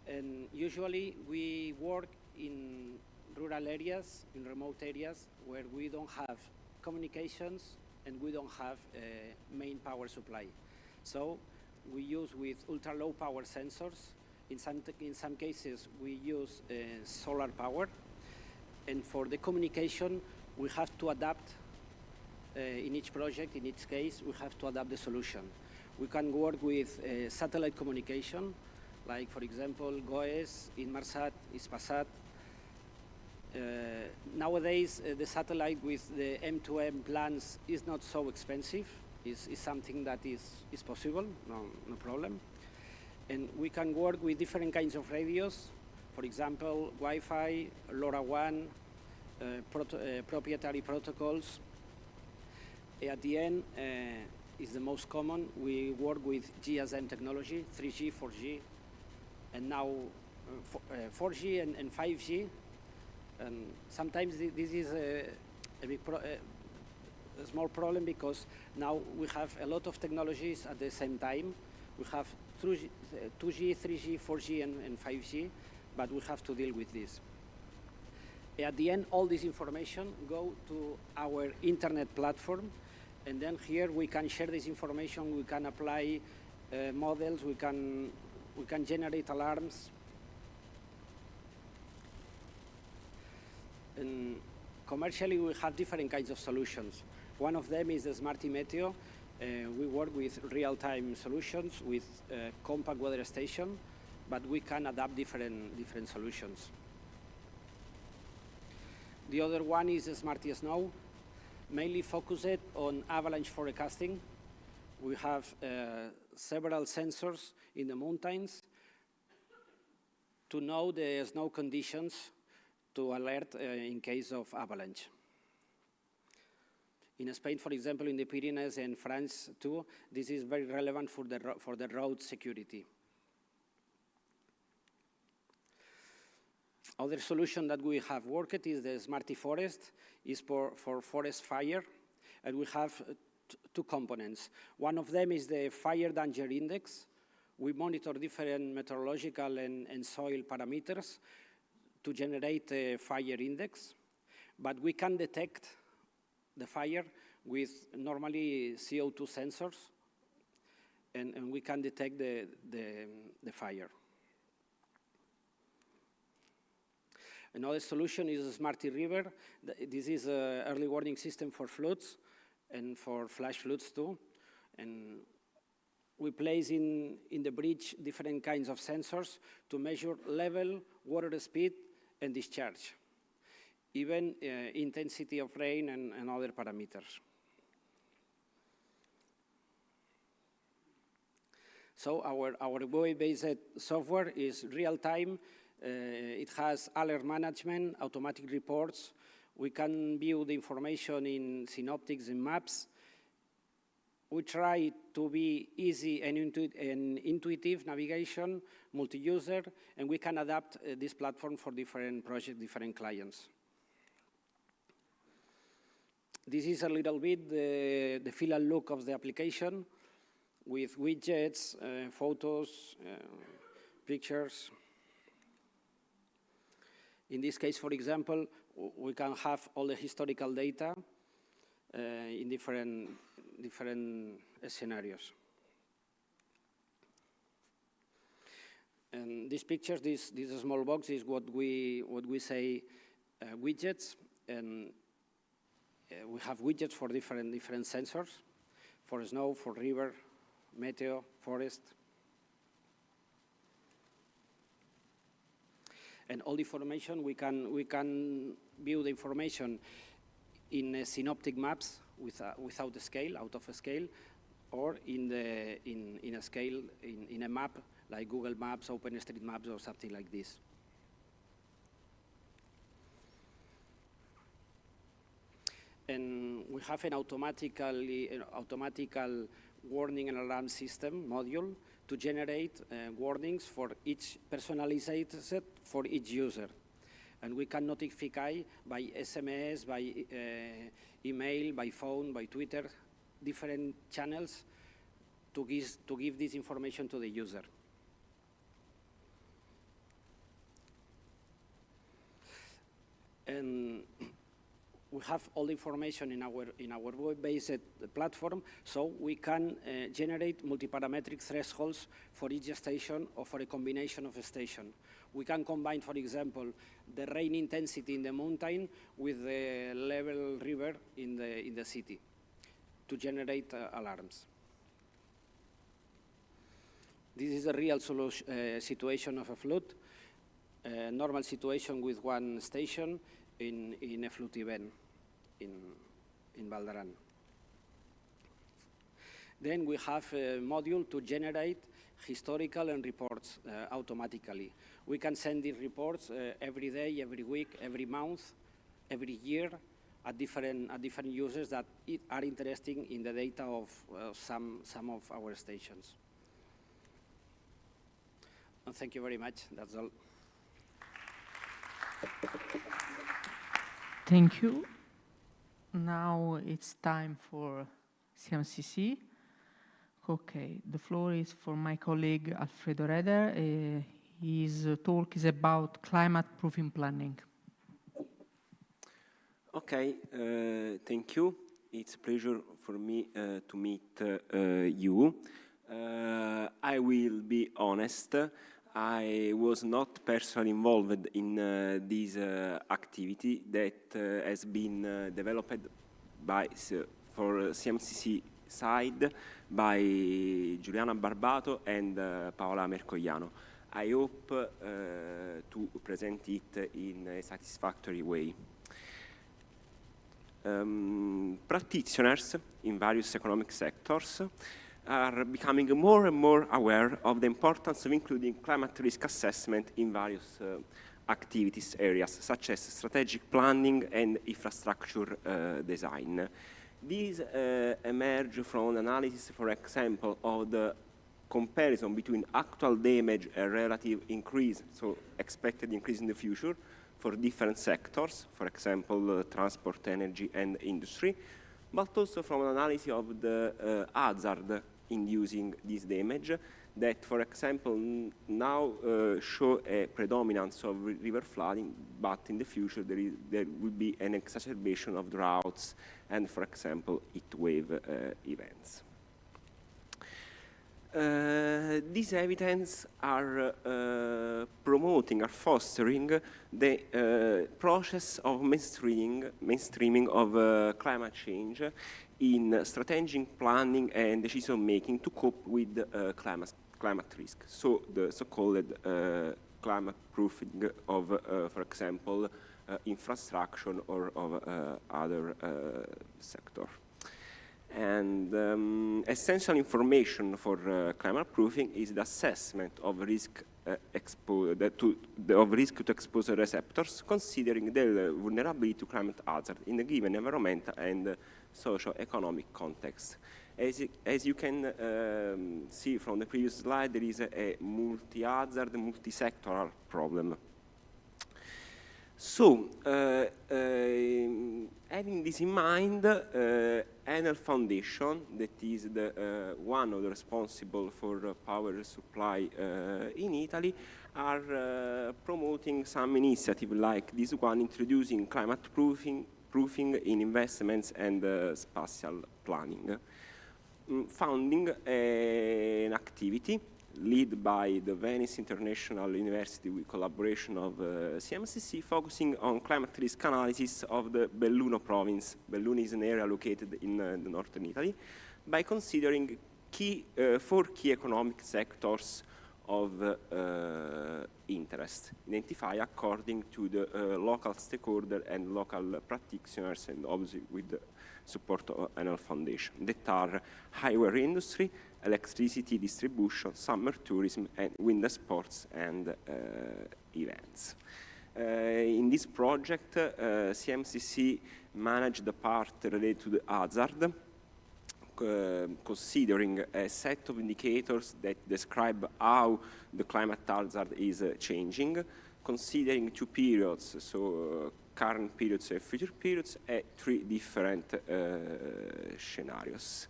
And usually we work in rural areas, in remote areas, where we don't have communications and we don't have a main power supply. So we use with ultra-low power sensors. In some cases, we use solar power. And for the communication, we have to adapt in each project, in each case, we have to adapt the solution. We can work with satellite communication, like, for example, GOES, Inmarsat, Hispasat. Nowadays, the satellite with the M2M plans is not so expensive. is something that is possible, no problem. And we can work with different kinds of radios, for example, Wi-Fi, LoRaWAN, proprietary protocols. At the end, is the most common. We work with GSM technology, 3G, 4G, and now 4G and 5G. And sometimes this is a big a small problem because now we have a lot of technologies at the same time. We have 2G, 3G, 4G, and 5G, but we have to deal with this. At the end, all this information go to our internet platform, and then here we can share this information, we can apply models, we can generate alarms. And commercially, we have different kinds of solutions. One of them is the Smarty Meteo. We work with real-time solutions with compact weather station, but we can adapt different solutions. The other one is the Smarty Snow, mainly focused on avalanche forecasting. We have several sensors in the mountains to know the snow conditions to alert in case of avalanche. In Spain, for example, in the Pyrenees and France too, this is very relevant for the road security. Other solution that we have worked is the Smarty Forest, is for forest fire, and we have two components. One of them is the Fire Danger Index. We monitor different meteorological and soil parameters to generate a fire index, but we can detect the fire with normally CO2 sensors, and we can detect the fire. Another solution is a Smarty River. This is an early warning system for floods and for flash floods too. And we place in the bridge different kinds of sensors to measure level, water speed, and discharge, even intensity of rain and other parameters. So our web-based software is real-time. It has alert management, automatic reports. We can view the information in synoptics and maps. We try to be easy and intuitive navigation, multi-user, and we can adapt this platform for different projects, different clients. This is a little bit the feel and look of the application with widgets, photos, pictures. In this case, for example, we can have all the historical data in different scenarios. And these pictures, this small box is what we say widgets, and we have widgets for different sensors, for snow, for river, meteo, forest. And all the information, we can view the information in synoptic maps without a scale, out of a scale, or in a scale, in a map like Google Maps, OpenStreetMaps, or something like this. And we have an automatical warning and alarm system module to generate warnings for each personalized set for each user. And we can notify by SMS, by email, by phone, by Twitter, different channels to give this information to the user. And we have all the information in our web-based platform, so we can generate multi-parametric thresholds for each station or for a combination of a station. We can combine, for example, the rain intensity in the mountain with the level river in the city to generate alarms. This is a real situation of a flood, a normal situation with one station in a flood event in Val d'Aran. Then we have a module to generate historical and reports automatically. We can send these reports every day, every week, every month, every year at different users that are interested in the data of some of our stations. And thank you very much. That's all. Thank you. Now it's time for CMCC. Okay, the floor is for my colleague Alfredo Reder. His talk is about climate-proofing planning. Okay, thank you. It's a pleasure for me to meet you. I will be honest, I was not personally involved in this activity that has been developed by for CMCC side by Giuliana Barbato and Paola Mercogliano. I hope to present it in a satisfactory way. Practitioners in various economic sectors are becoming more and more aware of the importance of including climate risk assessment in various activities areas, such as strategic planning and infrastructure design. These emerge from analysis, for example, of the comparison between actual damage and relative increase, so expected increase in the future, for different sectors, for example, transport, energy, and industry, but also from an analysis of the hazard inducing this damage that, for example, now show a predominance of river flooding, but in the future there will be an exacerbation of droughts and, for example, heat wave events. These evidence are promoting, are fostering the process of mainstreaming of climate change in strategic planning and decision making to cope with climate risk. So the so-called climate proofing of, for example, infrastructure or of other sector. And essential information for climate proofing is the assessment of risk to exposure receptors, considering their vulnerability to climate hazard in a given environmental and socio-economic context. As you can see from the previous slide, there is a multi-hazard, multi-sectoral problem. So, having this in mind, Enel Foundation, that is the one of the responsible for power supply in Italy, are promoting some initiative like this one, introducing climate proofing in investments and spatial planning. Founding an activity led by the Venice International University with collaboration of CMCC, focusing on climate risk analysis of the Belluno province. Belluno is an area located in the northern Italy, by considering four key economic sectors of interest, identified according to the local stakeholder and local practitioners, and obviously with the support of Enel Foundation, that are highway industry, electricity distribution, summer tourism, and winter sports and events. In this project, CMCC managed the part related to the hazard, considering a set of indicators that describe how the climate hazard is changing, considering two periods, so current periods and future periods, at three different scenarios.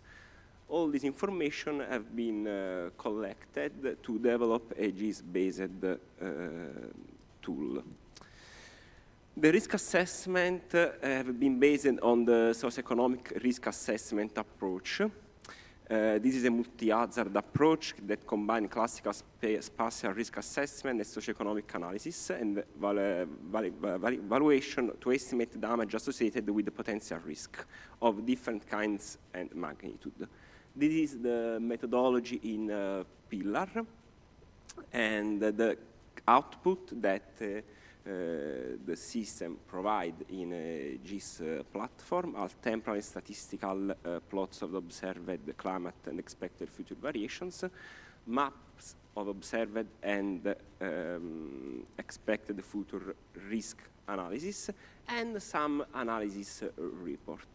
All this information have been collected to develop a GIS-based tool. The risk assessment have been based on the socioeconomic risk assessment approach. This is a multi-hazard approach that combines classical spatial risk assessment and socioeconomic analysis and valuation to estimate damage associated with the potential risk of different kinds and magnitude. This is the methodology in Pillar, and the output that the system provide in a GIS platform are temporal and statistical plots of observed climate and expected future variations, maps of observed and expected future risk analysis, and some analysis report.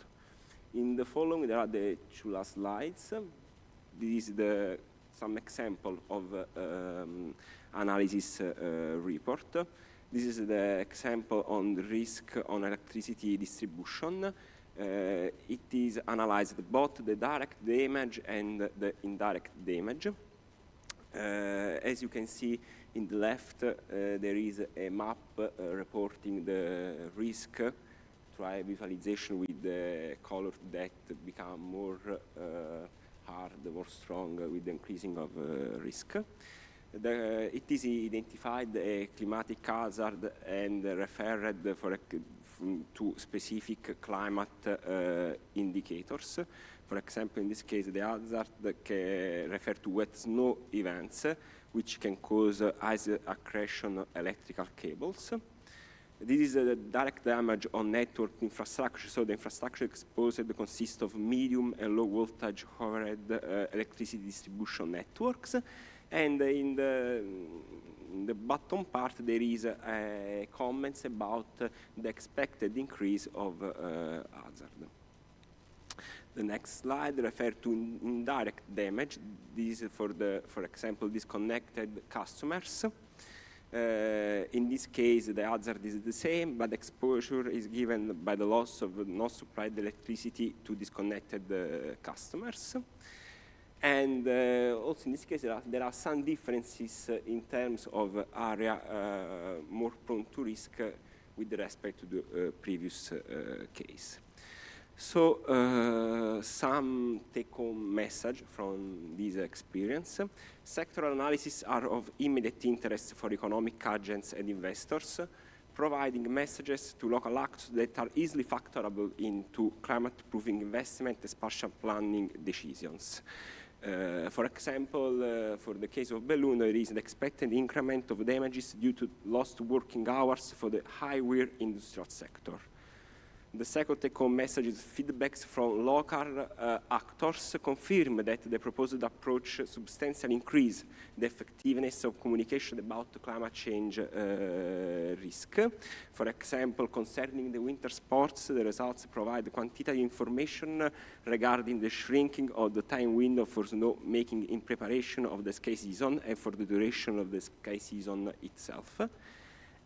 In the following, there are the two last slides. This is some example of analysis report. This is the example on the risk on electricity distribution. It is analyzed both the direct damage and the indirect damage. As you can see in the left, there is a map reporting the risk. Try visualization with the color that become more hard, more strong with the increasing of risk. It is identified a climatic hazard and referred to specific climate indicators. For example, in this case, the hazard refer to wet snow events, which can cause ice accretion of electrical cables. This is the direct damage on network infrastructure. So the infrastructure exposed consists of medium and low voltage overhead electricity distribution networks. And in the bottom part, there is comments about the expected increase of hazard. The next slide refers to indirect damage. This is for example, disconnected customers. In this case, the hazard is the same, but exposure is given by the loss of not supplied electricity to disconnected customers. And also in this case, there are some differences in terms of area more prone to risk with respect to the previous case. So some take-home message from this experience. Sectoral analysis are of immediate interest for economic agents and investors, providing messages to local actors that are easily factorable into climate-proofing investment and spatial planning decisions. For example, for the case of Belluno, there is an expected increment of damages due to lost working hours for the high-wear industrial sector. The second take-home message is feedbacks from local actors confirm that the proposed approach substantially increase the effectiveness of communication about climate change risk. For example, concerning the winter sports, the results provide quantitative information regarding the shrinking of the time window for snow making in preparation of the ski season and for the duration of the ski season itself.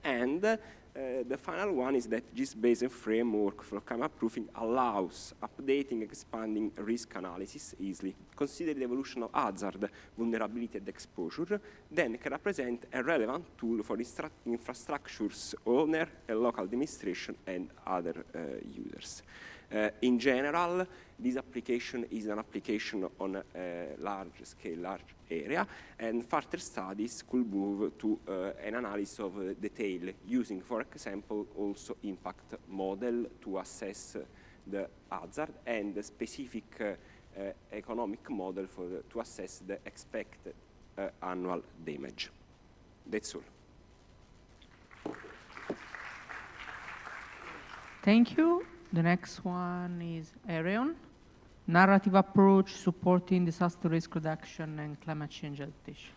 And the final one is that GIS-based framework for climate proofing allows updating, expanding risk analysis easily, consider the evolution of hazard, vulnerability, and exposure, then can represent a relevant tool for infrastructure's owner, and local administration, and other users. In general, this application is an application on a large scale, large area, and further studies could move to an analysis of detail using, for example, also impact model to assess the hazard and the specific economic model to assess the expected annual damage. That's all. Thank you. The next one is Arion. Narrative approach supporting disaster risk reduction and climate change adaptation.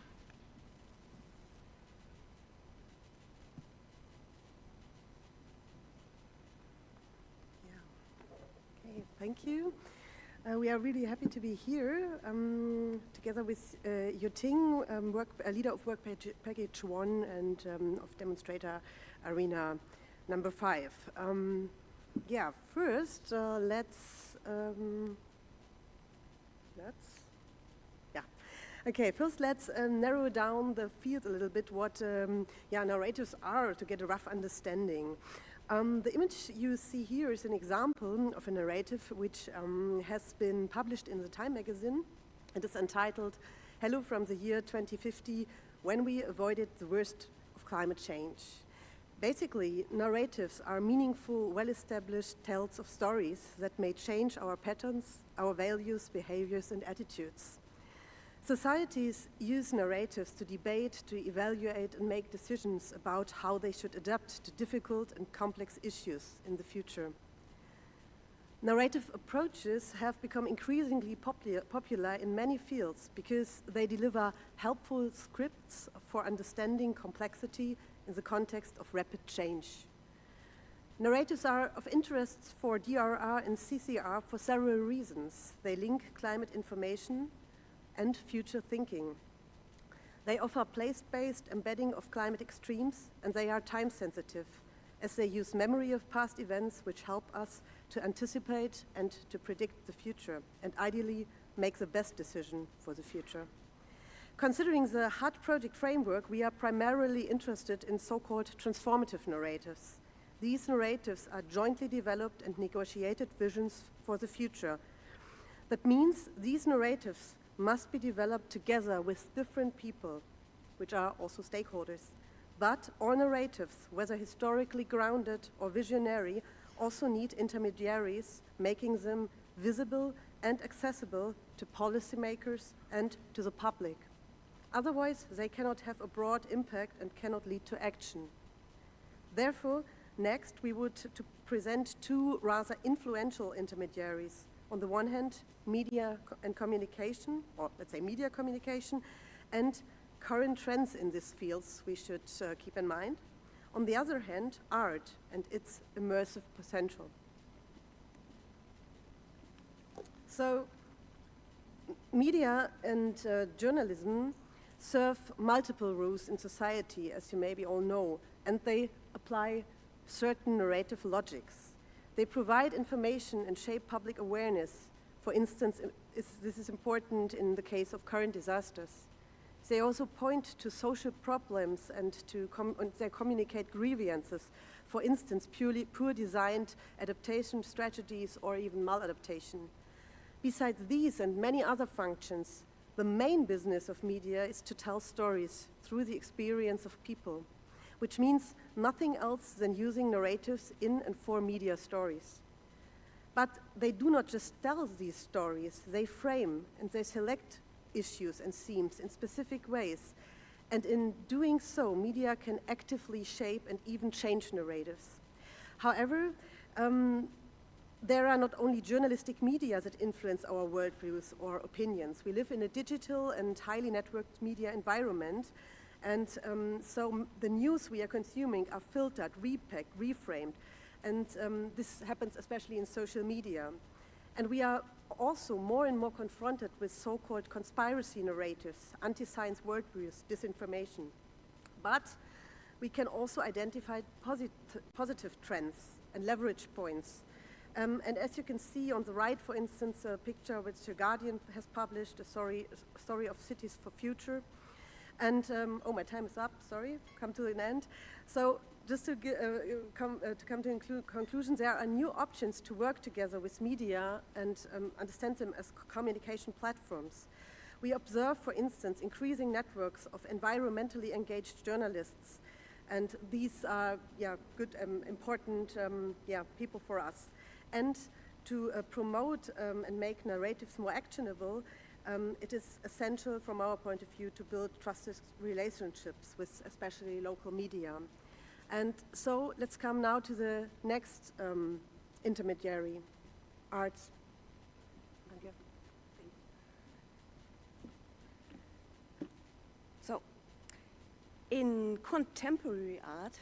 Okay, thank you. We are really happy to be here together with HuT, leader of work package 1 and of demonstrator arena number 5. Yeah, first let's narrow down the field a little bit, what narratives are, to get a rough understanding. The image you see here is an example of a narrative which has been published in the Time magazine. It is entitled "Hello from the Year 2050, When We Avoided the Worst of Climate Change." Basically, narratives are meaningful, well-established tells of stories that may change our patterns, our values, behaviors, and attitudes. Societies use narratives to debate, to evaluate, and make decisions about how they should adapt to difficult and complex issues in the future. Narrative approaches have become increasingly popular in many fields because they deliver helpful scripts for understanding complexity in the context of rapid change. Narratives are of interest for DRR and CCR for several reasons. They link climate information and future thinking. They offer place-based embedding of climate extremes, and they are time-sensitive, as they use memory of past events which help us to anticipate and to predict the future, and ideally make the best decision for the future. Considering the HuT project framework, we are primarily interested in so-called transformative narratives. These narratives are jointly developed and negotiated visions for the future. That means these narratives must be developed together with different people, which are also stakeholders. But all narratives, whether historically grounded or visionary, also need intermediaries, making them visible and accessible to policymakers and to the public. Otherwise, they cannot have a broad impact and cannot lead to action. Therefore, next we would present two rather influential intermediaries. On the one hand, media and communication, or let's say media communication, and current trends in these fields we should keep in mind. On the other hand, art and its immersive potential. So, media and journalism serve multiple roles in society, as you maybe all know, and they apply certain narrative logics. They provide information and shape public awareness. For instance, this is important in the case of current disasters. They also point to social problems and they communicate grievances. For instance, poor designed adaptation strategies or even maladaptation. Besides these and many other functions, the main business of media is to tell stories through the experience of people, which means nothing else than using narratives in and for media stories. But they do not just tell these stories, they frame and they select issues and themes in specific ways. And in doing so, media can actively shape and even change narratives. However, there are not only journalistic media that influence our worldviews or opinions. We live in a digital and highly networked media environment, and so the news we are consuming are filtered, repacked, reframed, and this happens especially in social media. And we are also more and more confronted with so-called conspiracy narratives, anti-science worldviews, disinformation. But we can also identify positive trends and leverage points. And as you can see on the right, for instance, a picture which The Guardian has published, a story of cities for future. And, oh, my time is up, sorry, come to an end. So just to come to conclusion, there are new options to work together with media and understand them as communication platforms. We observe, for instance, increasing networks of environmentally engaged journalists, and these are good, important people for us. And to promote and make narratives more actionable, it is essential from our point of view to build trusted relationships with especially local media. And so let's come now to the next intermediary, arts. Thank you. So, in contemporary art,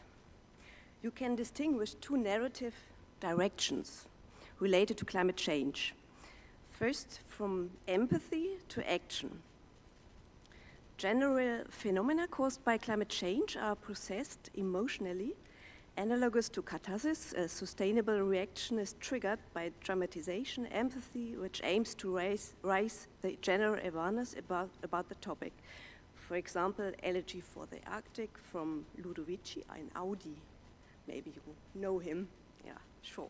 you can distinguish two narrative directions related to climate change. First, from empathy to action. General phenomena caused by climate change are processed emotionally, analogous to catharsis. A sustainable reaction is triggered by dramatization, empathy, which aims to raise the general awareness about the topic. For example, Elegy for the Arctic from Ludovici Einaudi. Maybe you know him. Yeah, sure.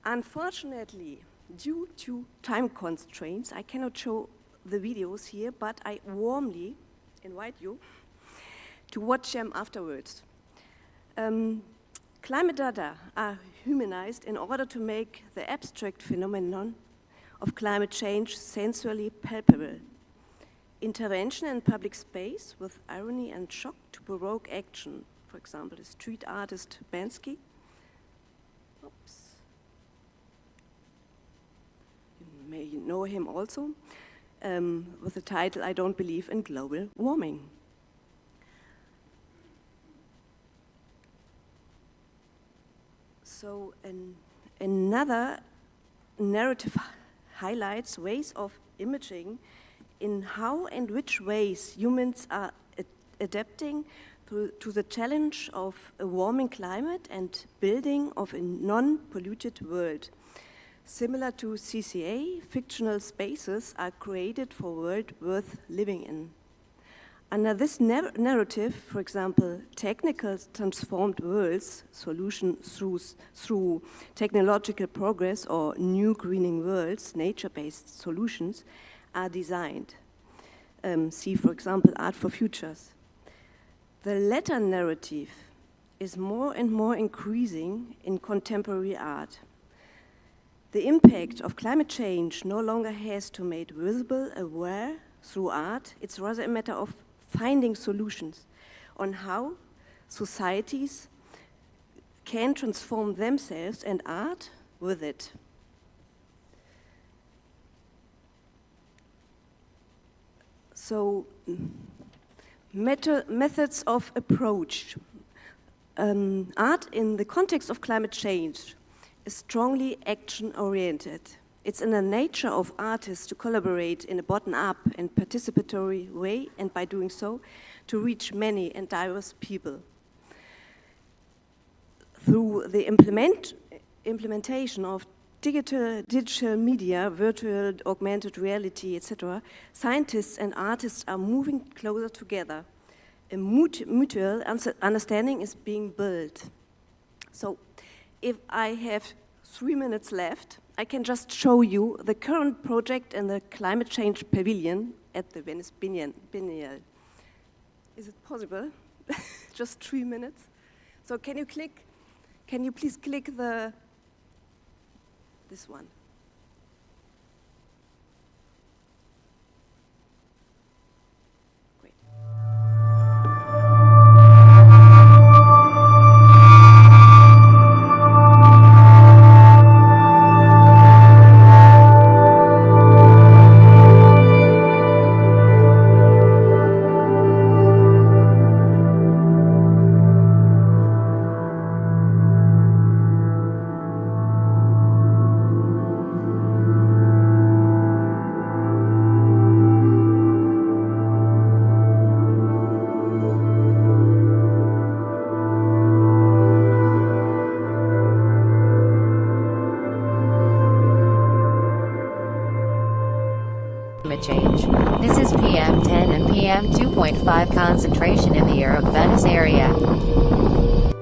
Unfortunately, due to time constraints, I cannot show the videos here, but I warmly invite you to watch them afterwards. Climate data are humanized in order to make the abstract phenomenon of climate change sensually palpable. intervention in public space with irony and shock to provoke action. For example, the street artist Bansky. Oops. You may know him also, with the title, I Don't Believe in Global Warming. So another narrative highlights ways of imaging in how and which ways humans are adapting to the challenge of a warming climate and building of a non-polluted world. Similar to CCA, fictional spaces are created for a world worth living in. Under this narrative, for example, technical transformed worlds, solution through technological progress or new greening worlds, nature-based solutions, are designed. See, for example, Art for Futures. The latter narrative is more and more increasing in contemporary art. The impact of climate change no longer has to be made visible, aware through art. It's rather a matter of finding solutions on how societies can transform themselves and art with it. So, methods of approach. Art in the context of climate change is strongly action-oriented. It's in the nature of artists to collaborate in a bottom-up and participatory way, and by doing so, to reach many and diverse people. Through the implementation of digital media, virtual, augmented reality, etc., scientists and artists are moving closer together. A mutual understanding is being built. So, if I have 3 minutes left, I can just show you the current project in the Climate Change Pavilion at the Venice Biennale. Is it possible? Just 3 minutes? So can you please click this one? Great. Change. This is PM10 and PM2.5 concentration in the air of Venice area.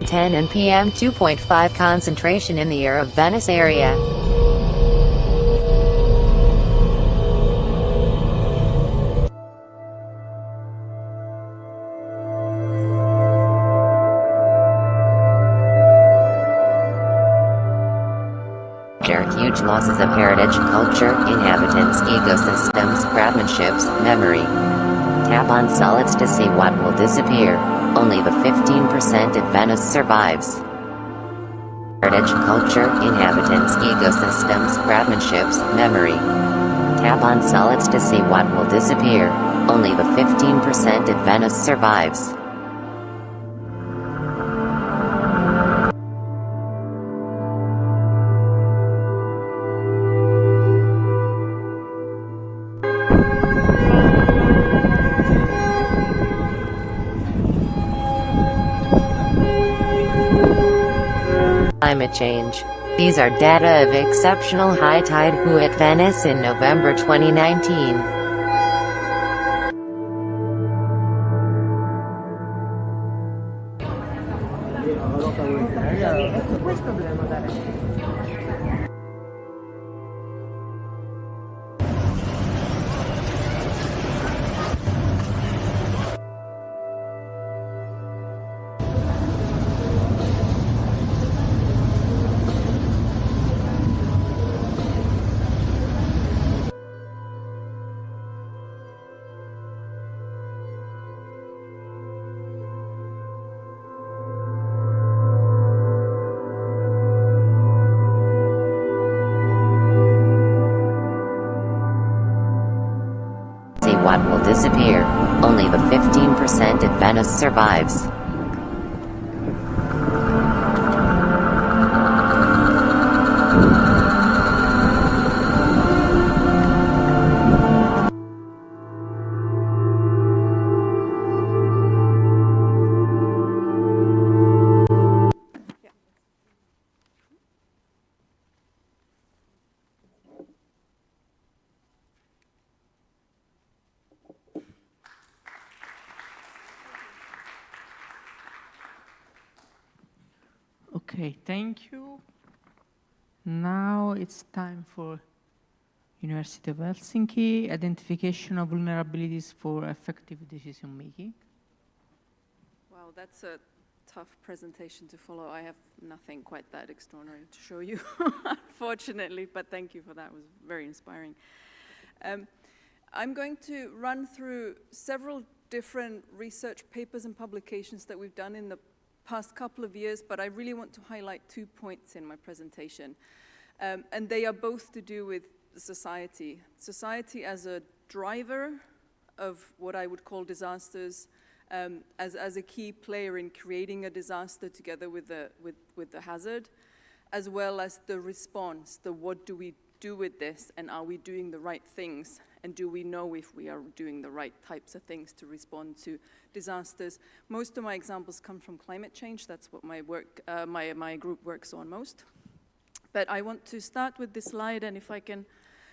10 and PM2.5 concentration in the air of Venice area. Huge losses of heritage, culture, inhabitants, ecosystems, craftsmanships, memory. Tap on solids to see what will disappear. Only the 15% of Venice survives. Heritage, culture, inhabitants, ecosystems, craftsmanships, memory. Tap on solids to see what will disappear. Only the 15% of Venice survives. Climate change. These are data of exceptional high tide HuT at Venice in November 2019. what will disappear. Only the 15% if Venice survives. Okay, thank you. Now it's time for University of Helsinki, identification of vulnerabilities for effective decision making. Wow, that's a tough presentation to follow. I have nothing quite that extraordinary to show you, unfortunately, but thank you for that. It was very inspiring. I'm going to run through several different research papers and publications that we've done in the past couple of years, but I really want to highlight 2 points in my presentation. And they are both to do with society. Society as a driver of what I would call disasters, as a key player in creating a disaster together with the hazard, as well as the response, the what do we do with this, and are we doing the right things, and do we know if we are doing the right types of things to respond to disasters. Most of my examples come from climate change. That's what my work, my group works on most. But I want to start with this slide, and if I can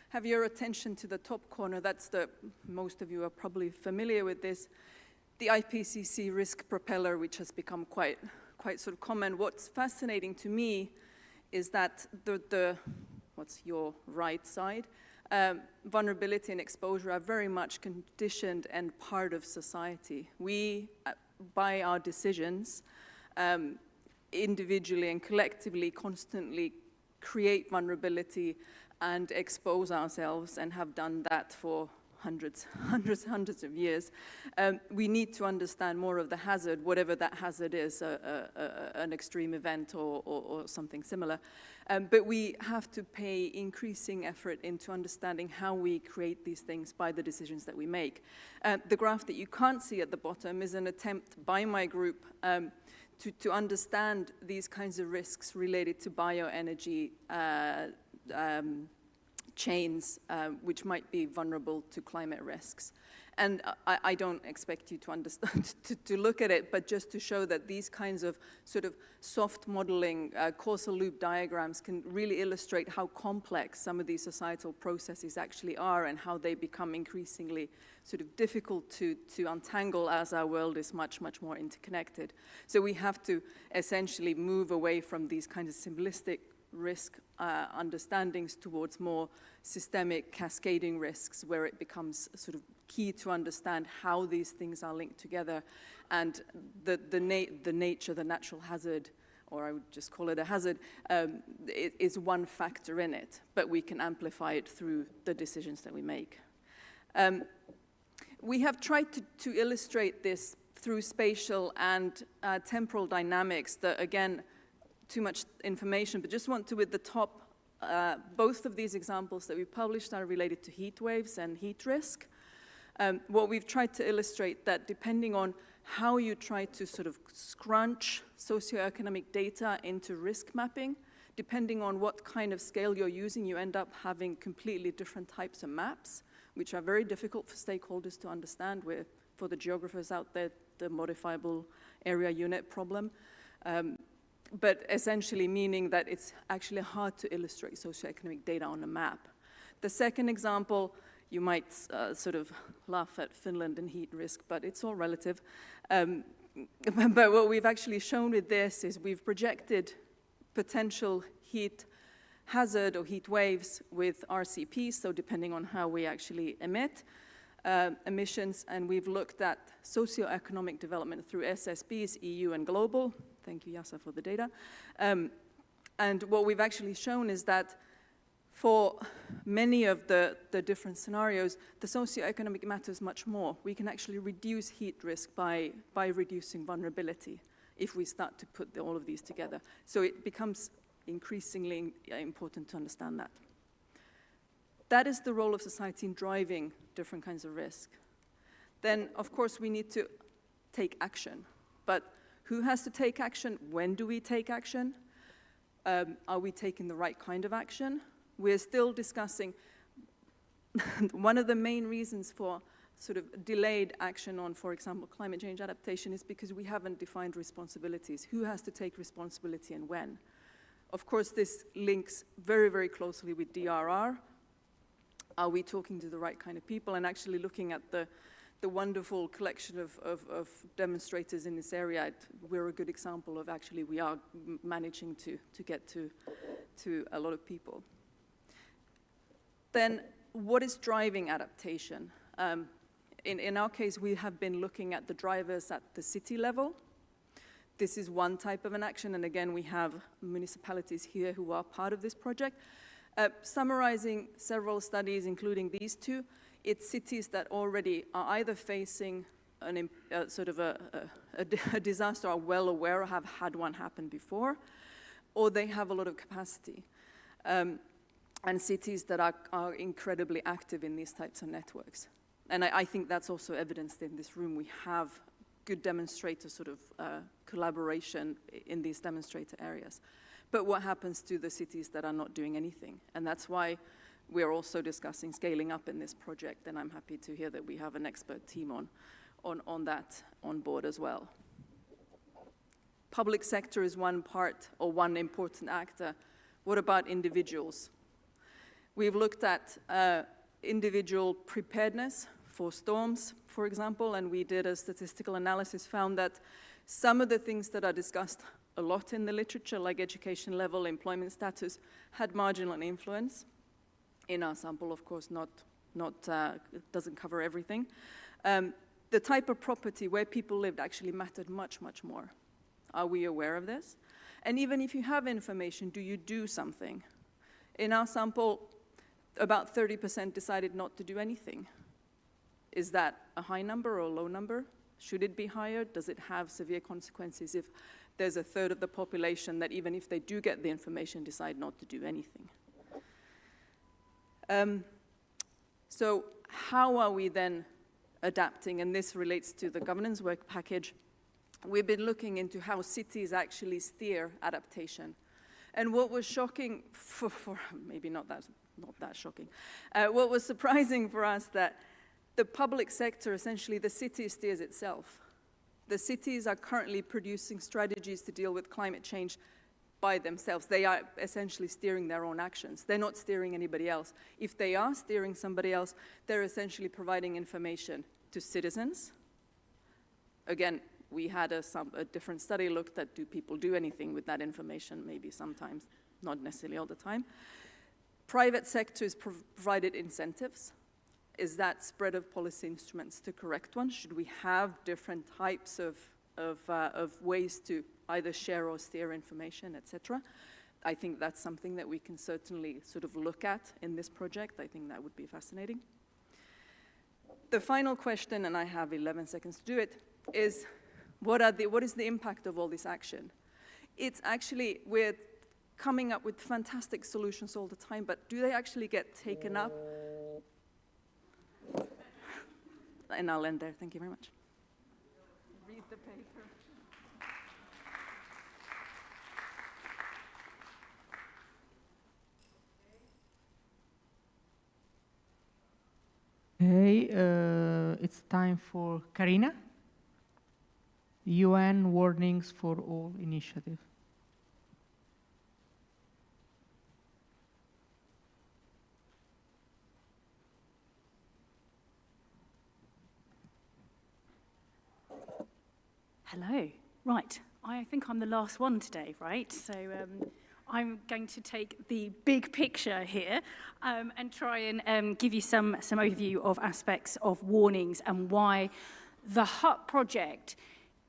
have your attention to the top corner, that's most of you are probably familiar with this, the IPCC risk propeller, which has become quite sort of common. What's fascinating to me is that what's your right side, vulnerability and exposure are very much conditioned and part of society. We, by our decisions, individually and collectively, constantly create vulnerability and expose ourselves, and have done that for hundreds of years. We need to understand more of the hazard, whatever that hazard is, an extreme event or something similar. But we have to pay increasing effort into understanding how we create these things by the decisions that we make. The graph that you can't see at the bottom is an attempt by my group to understand these kinds of risks related to bioenergy chains, which might be vulnerable to climate risks. And I don't expect you to understand, to look at it, but just to show that these kinds of sort of soft modeling, causal loop diagrams can really illustrate how complex some of these societal processes actually are, and how they become increasingly sort of difficult to untangle as our world is much more interconnected. So we have to essentially move away from these kinds of simplistic risk understandings towards more systemic cascading risks, where it becomes sort of key to understand how these things are linked together, and the nature, the natural hazard, or I would just call it a hazard, is one factor in it, but we can amplify it through the decisions that we make. We have tried to illustrate this through spatial and temporal dynamics that, again, too much information, but just want to, with the top, both of these examples that we published are related to heat waves and heat risk. What we've tried to illustrate that depending on how you try to sort of scrunch socioeconomic data into risk mapping, depending on what kind of scale you're using, you end up having completely different types of maps, which are very difficult for stakeholders to understand. For the geographers out there, the modifiable area unit problem. But essentially meaning that it's actually hard to illustrate socioeconomic data on a map. The second example, you might sort of laugh at Finland and heat risk, but it's all relative. But what we've actually shown with this is we've projected potential heat hazard or heat waves with RCPs, so depending on how we actually emit emissions, and we've looked at socioeconomic development through SSBs, EU and global. Thank you, Yasa, for the data. And what we've actually shown is that for many of the different scenarios, the socioeconomic matters much more. We can actually reduce heat risk by reducing vulnerability if we start to put all of these together. So it becomes increasingly important to understand that. That is the role of society in driving different kinds of risk. then of course we need to take action. But who has to take action? When do we take action? Are we taking the right kind of action? We're still discussing. One of the main reasons for sort of delayed action on, for example, climate change adaptation is because we haven't defined responsibilities. Who has to take responsibility and when? Of course, this links very, very closely with DRR. Are we talking to the right kind of people? And actually looking at the wonderful collection of demonstrators in this area, we're a good example of actually we are managing to get to a lot of people. Then what is driving adaptation? In our case, we have been looking at the drivers at the city level. This is one type of an action, and again, we have municipalities here who are part of this project. Summarizing several studies, including these two, it's cities that already are either facing a disaster, are well aware or have had one happen before, or they have a lot of capacity. And cities that are incredibly active in these types of networks. And I think that's also evidenced in this room. We have good demonstrator collaboration in these demonstrator areas. But what happens to the cities that are not doing anything? And that's why we're also discussing scaling up in this project, and I'm happy to hear that we have an expert team on that on board as well. Public sector is one part or one important actor. What about individuals? We've looked at individual preparedness for storms, for example, and we did a statistical analysis, found that some of the things that are discussed a lot in the literature, like education level, employment status, had marginal influence. In our sample, of course, it doesn't cover everything. The type of property where people lived actually mattered much, much more. Are we aware of this? And even if you have information, do you do something? In our sample, about 30% decided not to do anything. Is that a high number or a low number? Should it be higher? Does it have severe consequences if there's a third of the population that even if they do get the information, decide not to do anything? So how are we then adapting? And this relates to the governance work package. We've been looking into how cities actually steer adaptation. And what was shocking, for maybe not that shocking, what was surprising for us that the public sector, essentially the city steers itself. The cities are currently producing strategies to deal with climate change by themselves. They are essentially steering their own actions. They're not steering anybody else. If they are steering somebody else, they're essentially providing information to citizens. Again, we had a different study looked at, do people do anything with that information? Maybe sometimes, not necessarily all the time. Private sector is provided incentives. Is that spread of policy instruments the correct one? Should we have different types of ways to either share or steer information, etc.? I think that's something that we can certainly sort of look at in this project. I think that would be fascinating. The final question, and I have 11 seconds to do it, is what is the impact of all this action? It's actually, we're coming up with fantastic solutions all the time, but do they actually get taken up? And I'll end there. Thank you very much. Read the paper. Okay, it's time for Karina. UN Warnings for All initiative. Hello. Right. I think I'm the last one today, right? So I'm going to take the big picture here and try and give you some overview of aspects of warnings and why the HuT project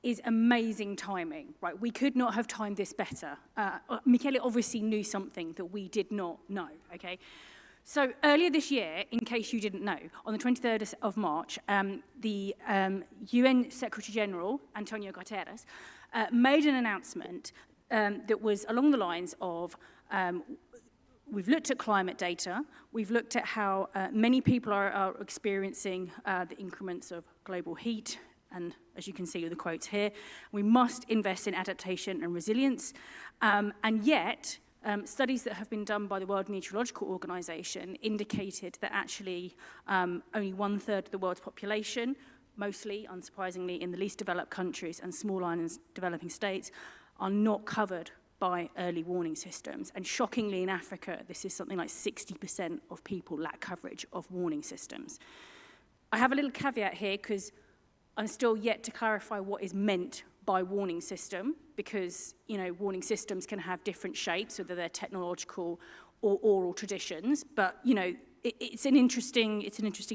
is amazing timing, right? We could not have timed this better. Michele obviously knew something that we did not know, okay? So earlier this year, in case you didn't know, on the 23rd of March, the UN Secretary General, Antonio Guterres, made an announcement that was along the lines of we've looked at climate data, we've looked at how many people are experiencing the increments of global heat, and as you can see with the quotes here, we must invest in adaptation and resilience, and yet, studies that have been done by the World Meteorological Organization indicated that actually only 1/3 of the world's population, mostly, unsurprisingly, in the least developed countries and small islands developing states, are not covered by early warning systems. And shockingly, in Africa, this is something like 60% of people lack coverage of warning systems. I have a little caveat here because I'm still yet to clarify what is meant by warning system, because warning systems can have different shapes, whether they're technological or oral traditions. But it's an interesting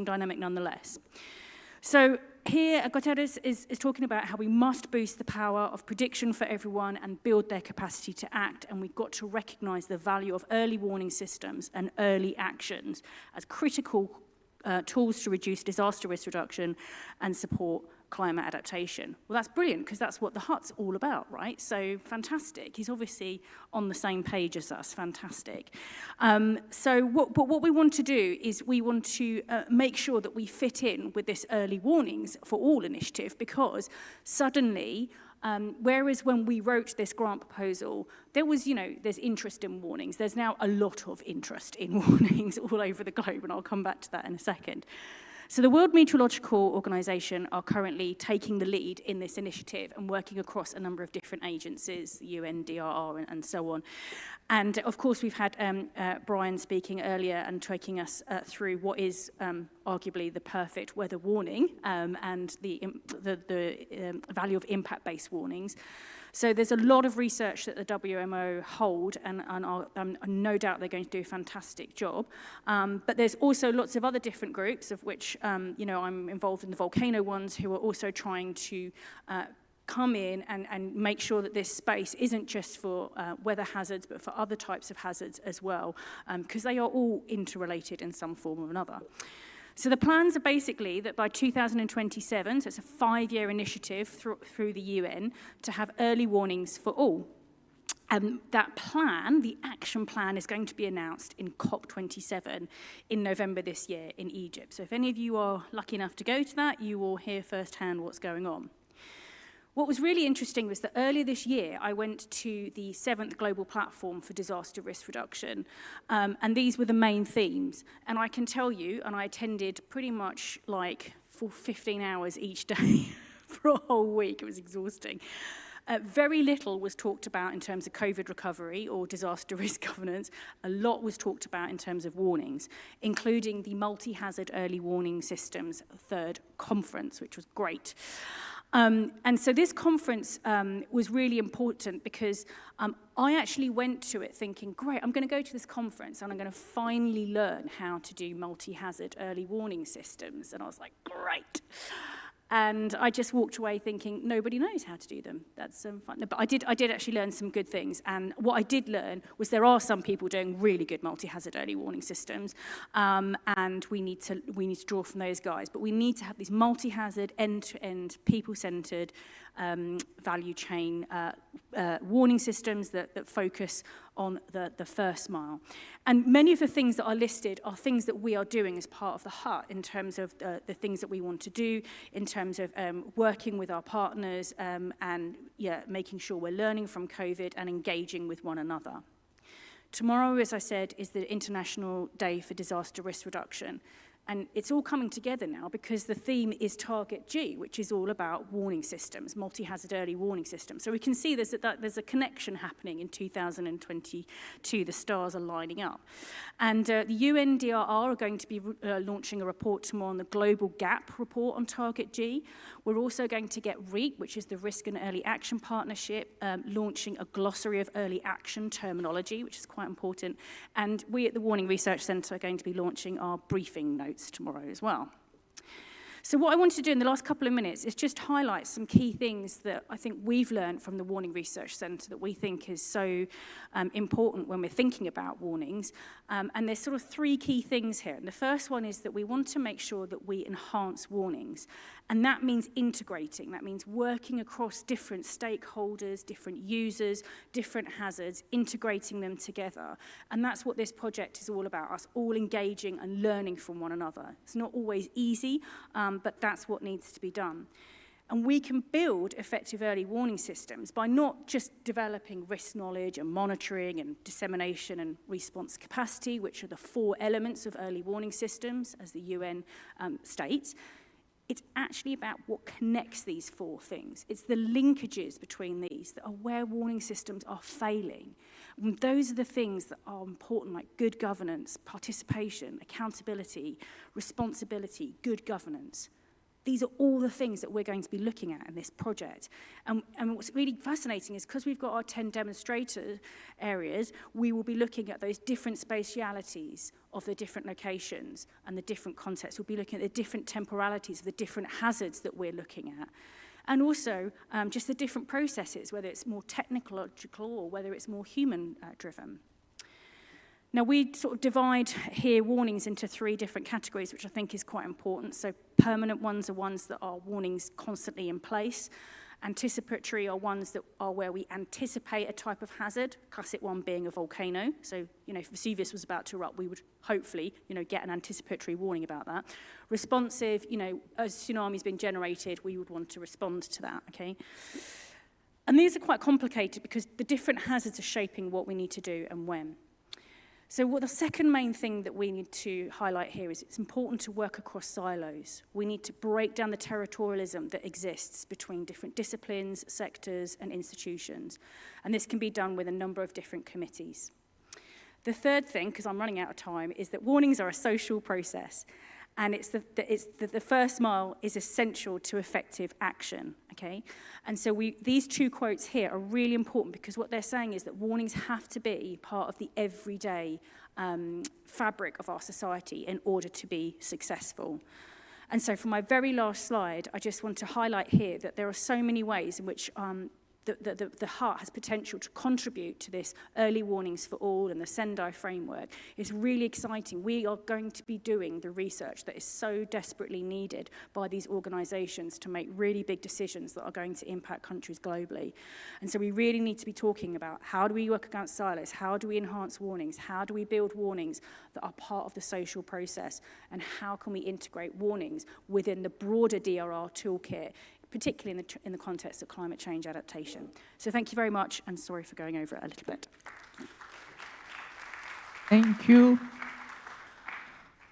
dynamic nonetheless. So here, Guterres is talking about how we must boost the power of prediction for everyone and build their capacity to act, and we've got to recognize the value of early warning systems and early actions as critical tools to reduce disaster risk reduction and support climate adaptation. Well, that's brilliant, because that's what the HuT's all about, right? So fantastic. He's obviously on the same page as us. Fantastic. But what we want to do is we want to make sure that we fit in with this early warnings for all initiative, because suddenly, whereas when we wrote this grant proposal, there was, there's interest in warnings. There's now a lot of interest in warnings all over the globe, and I'll come back to that in a second. So the World Meteorological Organization are currently taking the lead in this initiative and working across a number of different agencies, the UN, DRR, and so on. And of course, we've had Brian speaking earlier and taking us through what is arguably the perfect weather warning and the value of impact-based warnings. So there's a lot of research that the WMO hold, and no doubt they're going to do a fantastic job. But there's also lots of other different groups, of which I'm involved in the volcano ones, who are also trying to come in and make sure that this space isn't just for weather hazards, but for other types of hazards as well, because they are all interrelated in some form or another. So the plans are basically that by 2027, so it's a 5-year initiative through the UN, to have early warnings for all. That plan, the action plan, is going to be announced in COP27 in November this year in Egypt. So if any of you are lucky enough to go to that, you will hear firsthand what's going on. What was really interesting was that earlier this year, I went to the 7th Global Platform for Disaster Risk Reduction, and these were the main themes. And I can tell you, and I attended pretty much like for 15 hours each day for a whole week. It was exhausting. Very little was talked about in terms of COVID recovery or disaster risk governance. A lot was talked about in terms of warnings, including the Multi-Hazard Early Warning Systems 3rd conference, which was great. And so this conference was really important because I actually went to it thinking, great, I'm going to go to this conference and I'm going to finally learn how to do multi-hazard early warning systems. And I was like, great. And I just walked away thinking, nobody knows how to do them. That's fun. But I did actually learn some good things. And what I did learn was there are some people doing really good multi-hazard early warning systems. And we need to draw from those guys. But we need to have these multi-hazard, end-to-end, people-centered, value chain warning systems that focus on the first mile. And many of the things that are listed are things that we are doing as part of the HuT in terms of the things that we want to do, in terms of working with our partners and making sure we're learning from COVID and engaging with one another. Tomorrow, as I said, is the International Day for Disaster Risk Reduction. And it's all coming together now because the theme is Target G, which is all about warning systems, multi-hazard early warning systems. So we can see there's a connection happening in 2022. The stars are lining up. And the UNDRR are going to be launching a report tomorrow on the Global Gap report on Target G. We're also going to get REAP, which is the Risk and Early Action Partnership, launching a glossary of early action terminology, which is quite important. And we at the Warning Research Centre are going to be launching our briefing notes tomorrow as well. So what I wanted to do in the last couple of minutes is just highlight some key things that I think we've learned from the Warning Research Centre that we think is so important when we're thinking about warnings. And there's sort of three key things here. And the first one is that we want to make sure that we enhance warnings. And that means integrating. That means working across different stakeholders, different users, different hazards, integrating them together. And that's what this project is all about, us all engaging and learning from one another. It's not always easy, but that's what needs to be done. And we can build effective early warning systems by not just developing risk knowledge and monitoring and dissemination and response capacity, which are the 4 elements of early warning systems, as the UN states. It's actually about what connects these 4 things. It's the linkages between these that are where warning systems are failing. And those are the things that are important, like good governance, participation, accountability, responsibility, good governance. These are all the things that we're going to be looking at in this project. And what's really fascinating is because we've got our 10 demonstrator areas, we will be looking at those different spatialities of the different locations and the different contexts. We'll be looking at the different temporalities of the different hazards that we're looking at. And also just the different processes, whether it's more technological or whether it's more human-driven. Now, we sort of divide here warnings into 3 different categories, which I think is quite important. So permanent ones are ones that are warnings constantly in place. Anticipatory are ones that are where we anticipate a type of hazard, classic one being a volcano. So, if Vesuvius was about to erupt, we would hopefully, get an anticipatory warning about that. Responsive, as tsunami's been generated, we would want to respond to that, okay? And these are quite complicated because the different hazards are shaping what we need to do and when. So the second main thing that we need to highlight here is it's important to work across silos. We need to break down the territorialism that exists between different disciplines, sectors, and institutions. And this can be done with a number of different committees. The third thing, because I'm running out of time, is that warnings are a social process. And the first mile is essential to effective action, okay? And so these 2 quotes here are really important because what they're saying is that warnings have to be part of the everyday fabric of our society in order to be successful. And so for my very last slide, I just want to highlight here that there are so many ways in which the HuT has potential to contribute to this early warnings for all and the Sendai framework. It's really exciting. We are going to be doing the research that is so desperately needed by these organizations to make really big decisions that are going to impact countries globally. And so we really need to be talking about how do we work against silos, how do we enhance warnings, how do we build warnings that are part of the social process, and how can we integrate warnings within the broader DRR toolkit, particularly in the context of climate change adaptation. So thank you very much, and sorry for going over it a little bit. Thank you.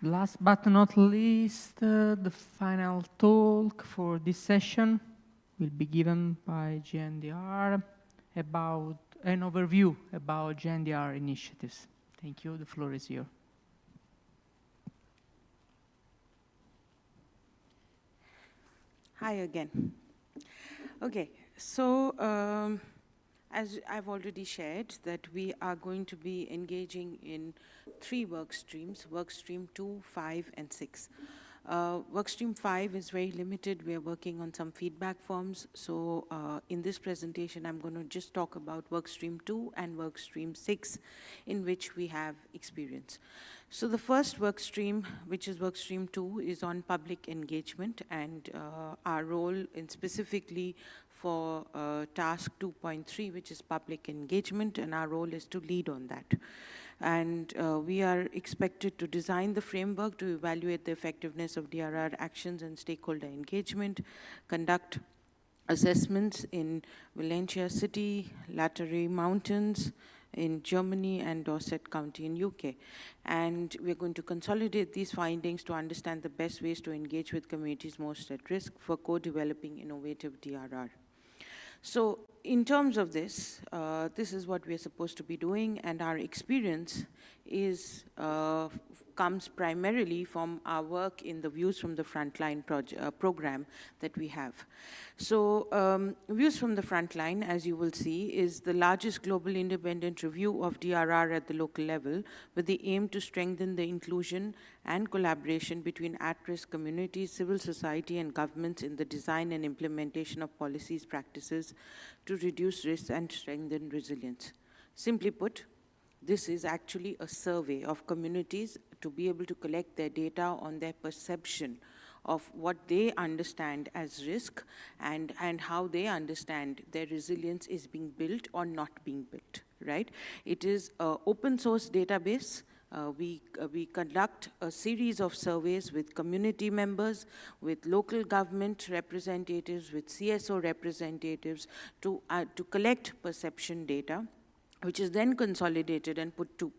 Last but not least, the final talk for this session will be given by GNDR about an overview about GNDR initiatives. Thank you. The floor is yours. Hi again. Okay, so as I've already shared, that we are going to be engaging in 3 work streams, work stream 2, 5, and 6. Work stream 5 is very limited. We are working on some feedback forms. So in this presentation, I'm going to just talk about work stream 2 and work stream 6, in which we have experience. So the first work stream, which is work stream 2, is on public engagement, and our role in specifically for task 2.3, which is public engagement, and our role is to lead on that. And we are expected to design the framework to evaluate the effectiveness of DRR actions and stakeholder engagement, conduct assessments in Valencia City, Latery Mountains, in Germany, and Dorset County in UK. And we're going to consolidate these findings to understand the best ways to engage with communities most at risk for co-developing innovative DRR. So in terms of this, this is what we're supposed to be doing, and our experience is comes primarily from our work in the Views from the Frontline program that we have. So Views from the Frontline, as you will see, is the largest global independent review of DRR at the local level, with the aim to strengthen the inclusion and collaboration between at-risk communities, civil society, and governments in the design and implementation of policies, practices to reduce risk and strengthen resilience. Simply put, this is actually a survey of communities to be able to collect their data on their perception of what they understand as risk and how they understand their resilience is being built or not being built, right? It is an open source database. We conduct a series of surveys with community members, with local government representatives, with CSO representatives to collect perception data, which is then consolidated and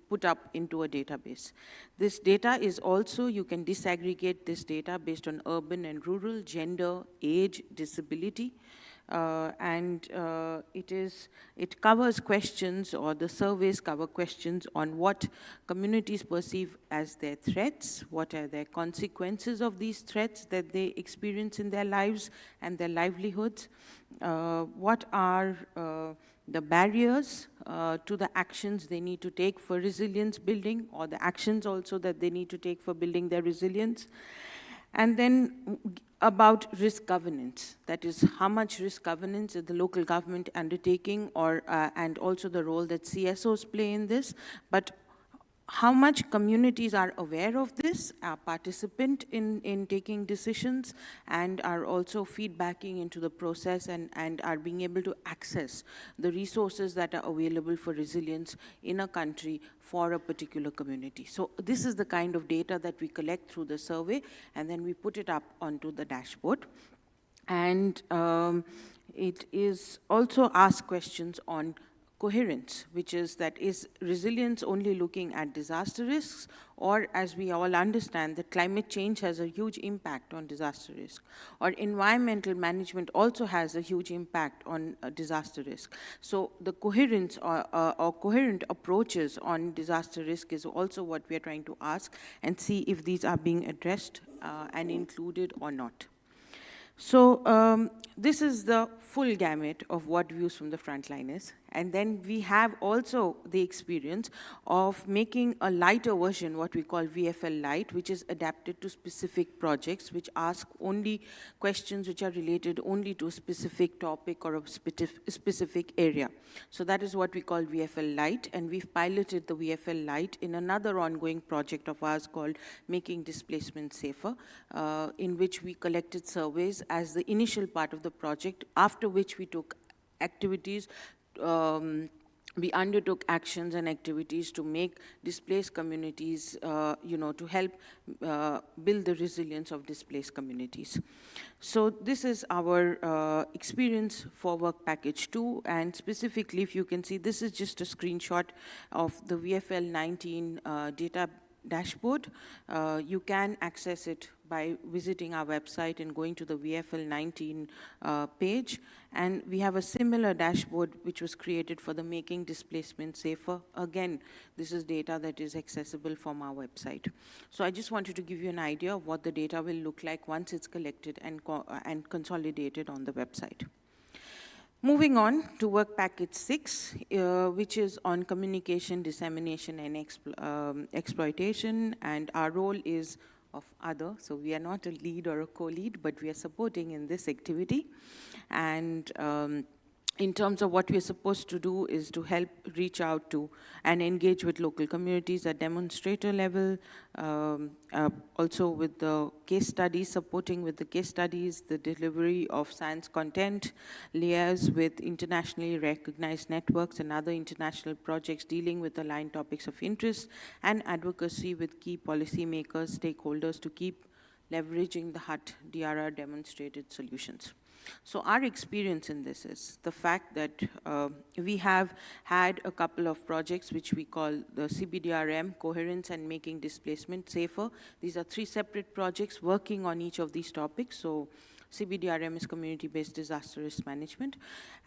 put up into a database. This data is also, you can disaggregate this data based on urban and rural, gender, age, disability, it covers questions, or the surveys cover questions on what communities perceive as their threats, what are their consequences of these threats that they experience in their lives and their livelihoods, what are the barriers to the actions they need to take for resilience building, or the actions also that they need to take for building their resilience. And then about risk governance, that is how much risk governance is the local government undertaking, or and also the role that CSOs play in this, but how much communities are aware of this, are participant in taking decisions, and are also feedbacking into the process and are being able to access the resources that are available for resilience in a country for a particular community. So this is the kind of data that we collect through the survey, and then we put it up onto the dashboard. And it is also asked questions on coherence, which is that is resilience only looking at disaster risks, or as we all understand that climate change has a huge impact on disaster risk, or environmental management also has a huge impact on disaster risk. So the coherence or coherent approaches on disaster risk is also what we are trying to ask and see if these are being addressed and included or not. So this is the full gamut of what Views from the Frontline is. And then we have also the experience of making a lighter version, what we call VFL Lite, which is adapted to specific projects, which ask only questions which are related only to a specific topic or a specific area. So that is what we call VFL Lite, and we've piloted the VFL Lite in another ongoing project of ours called Making Displacement Safer, in which we collected surveys as the initial part of the project, after which we took activities, we undertook actions and activities to make displaced communities, to help build the resilience of displaced communities. So this is our experience for Work Package 2, and specifically, if you can see, this is just a screenshot of the VFL 19 data dashboard. You can access it by visiting our website and going to the VFL 19 page. And we have a similar dashboard which was created for the Making Displacement Safer. Again, this is data that is accessible from our website. So I just wanted to give you an idea of what the data will look like once it's collected and consolidated on the website. Moving on to Work Package 6, which is on communication, dissemination, and exploitation, and our role is of other. So we are not a lead or a co-lead, but we are supporting in this activity. And in terms of what we're supposed to do is to help reach out to and engage with local communities at demonstrator level, also with the case studies, supporting with the case studies, the delivery of science content, liaise with internationally recognized networks and other international projects dealing with aligned topics of interest, and advocacy with key policymakers, stakeholders to keep leveraging the HuT DRR demonstrated solutions. So our experience in this is the fact that we have had a couple of projects which we call the CBDRM, Coherence and Making Displacement Safer. These are 3 separate projects working on each of these topics. So CBDRM is community-based disaster risk management.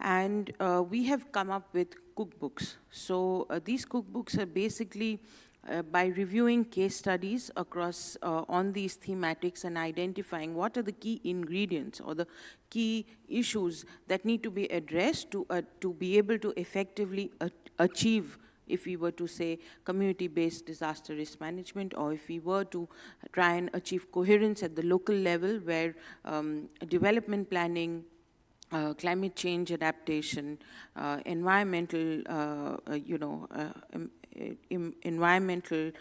And we have come up with cookbooks. So these cookbooks are basically by reviewing case studies across on these thematics and identifying what are the key ingredients or the key issues that need to be addressed to be able to effectively achieve, if we were to say, community-based disaster risk management, or if we were to try and achieve coherence at the local level where development planning, climate change adaptation, environmental, environmental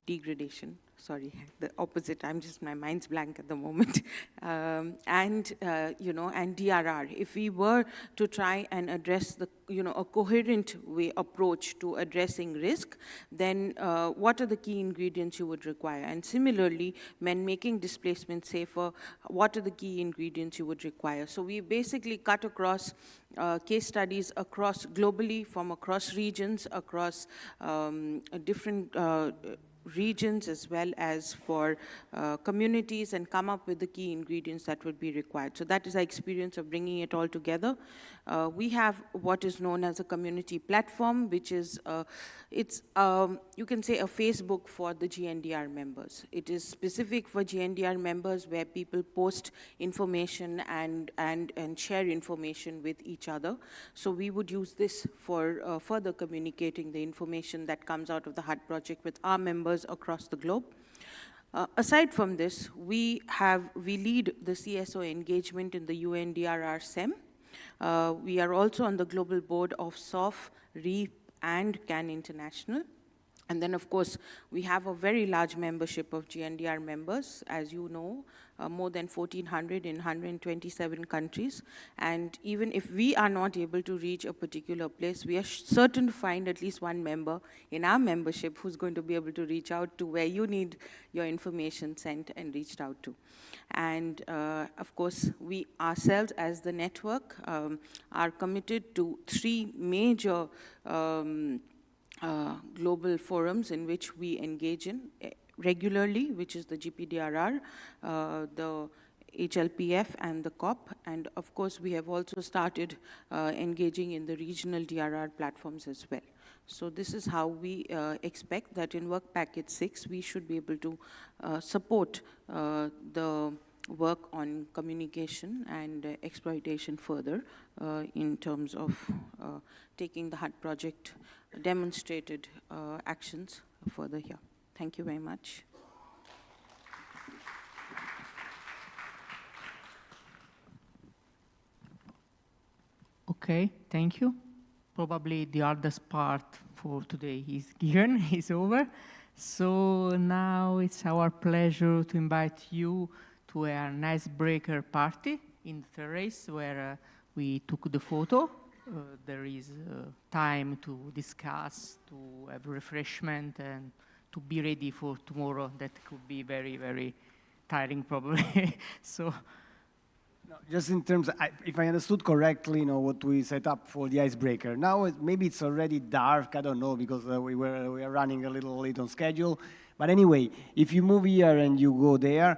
degradation, sorry, the opposite, my mind's blank at the moment, and DRR. If we were to try and address a coherent approach to addressing risk, then what are the key ingredients you would require? And similarly, when making displacement safer, what are the key ingredients you would require? So we basically cut across case studies across globally, from across regions, across different regions, as well as for communities, and come up with the key ingredients that would be required. So that is our experience of bringing it all together. We have what is known as a community platform, which is, you can say, a Facebook for the GNDR members. It is specific for GNDR members, where people post information and share information with each other. So we would use this for further communicating the information that comes out of the HuT project with our members across the globe. Aside from this, we lead the CSO engagement in the UNDRR SEM. We are also on the global board of SOF, REAP, and CAN International. And then, of course, we have a very large membership of GNDR members, as you know, more than 1,400 in 127 countries. And even if we are not able to reach a particular place, we are certain to find at least one member in our membership who's going to be able to reach out to where you need your information sent and reached out to. And of course, we ourselves as the network are committed to 3 major global forums in which we engage in regularly, which is the GPDRR, the HLPF, and the COP. And of course, we have also started engaging in the regional DRR platforms as well. So this is how we expect that in Work Package 6, we should be able to support the work on communication and exploitation further in terms of taking the HuT project demonstrated actions further here. Thank you very much. Okay, thank you. Probably the hardest part for today is over. So now it's our pleasure to invite you to an icebreaker party in the terrace where we took the photo. There is time to discuss, to have refreshment, and to be ready for tomorrow. That could be very, very tiring, probably. So, no, just in terms, if I understood correctly, what we set up for the icebreaker. Now, maybe it's already dark. I don't know, because we are running a little late on schedule. But anyway, if you move here and you go there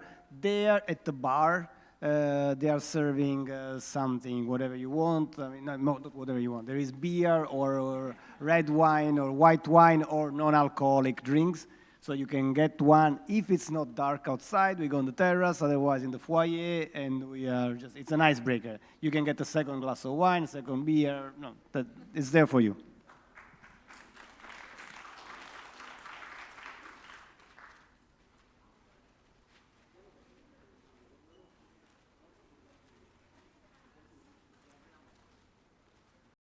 at the bar, they are serving something, whatever you want. I mean, not whatever you want. There is beer or red wine or white wine or non-alcoholic drinks. So you can get one. If it's not dark outside, we go on the terrace, otherwise in the foyer, and it's an icebreaker. You can get a second glass of wine, second beer. No, it's there for you.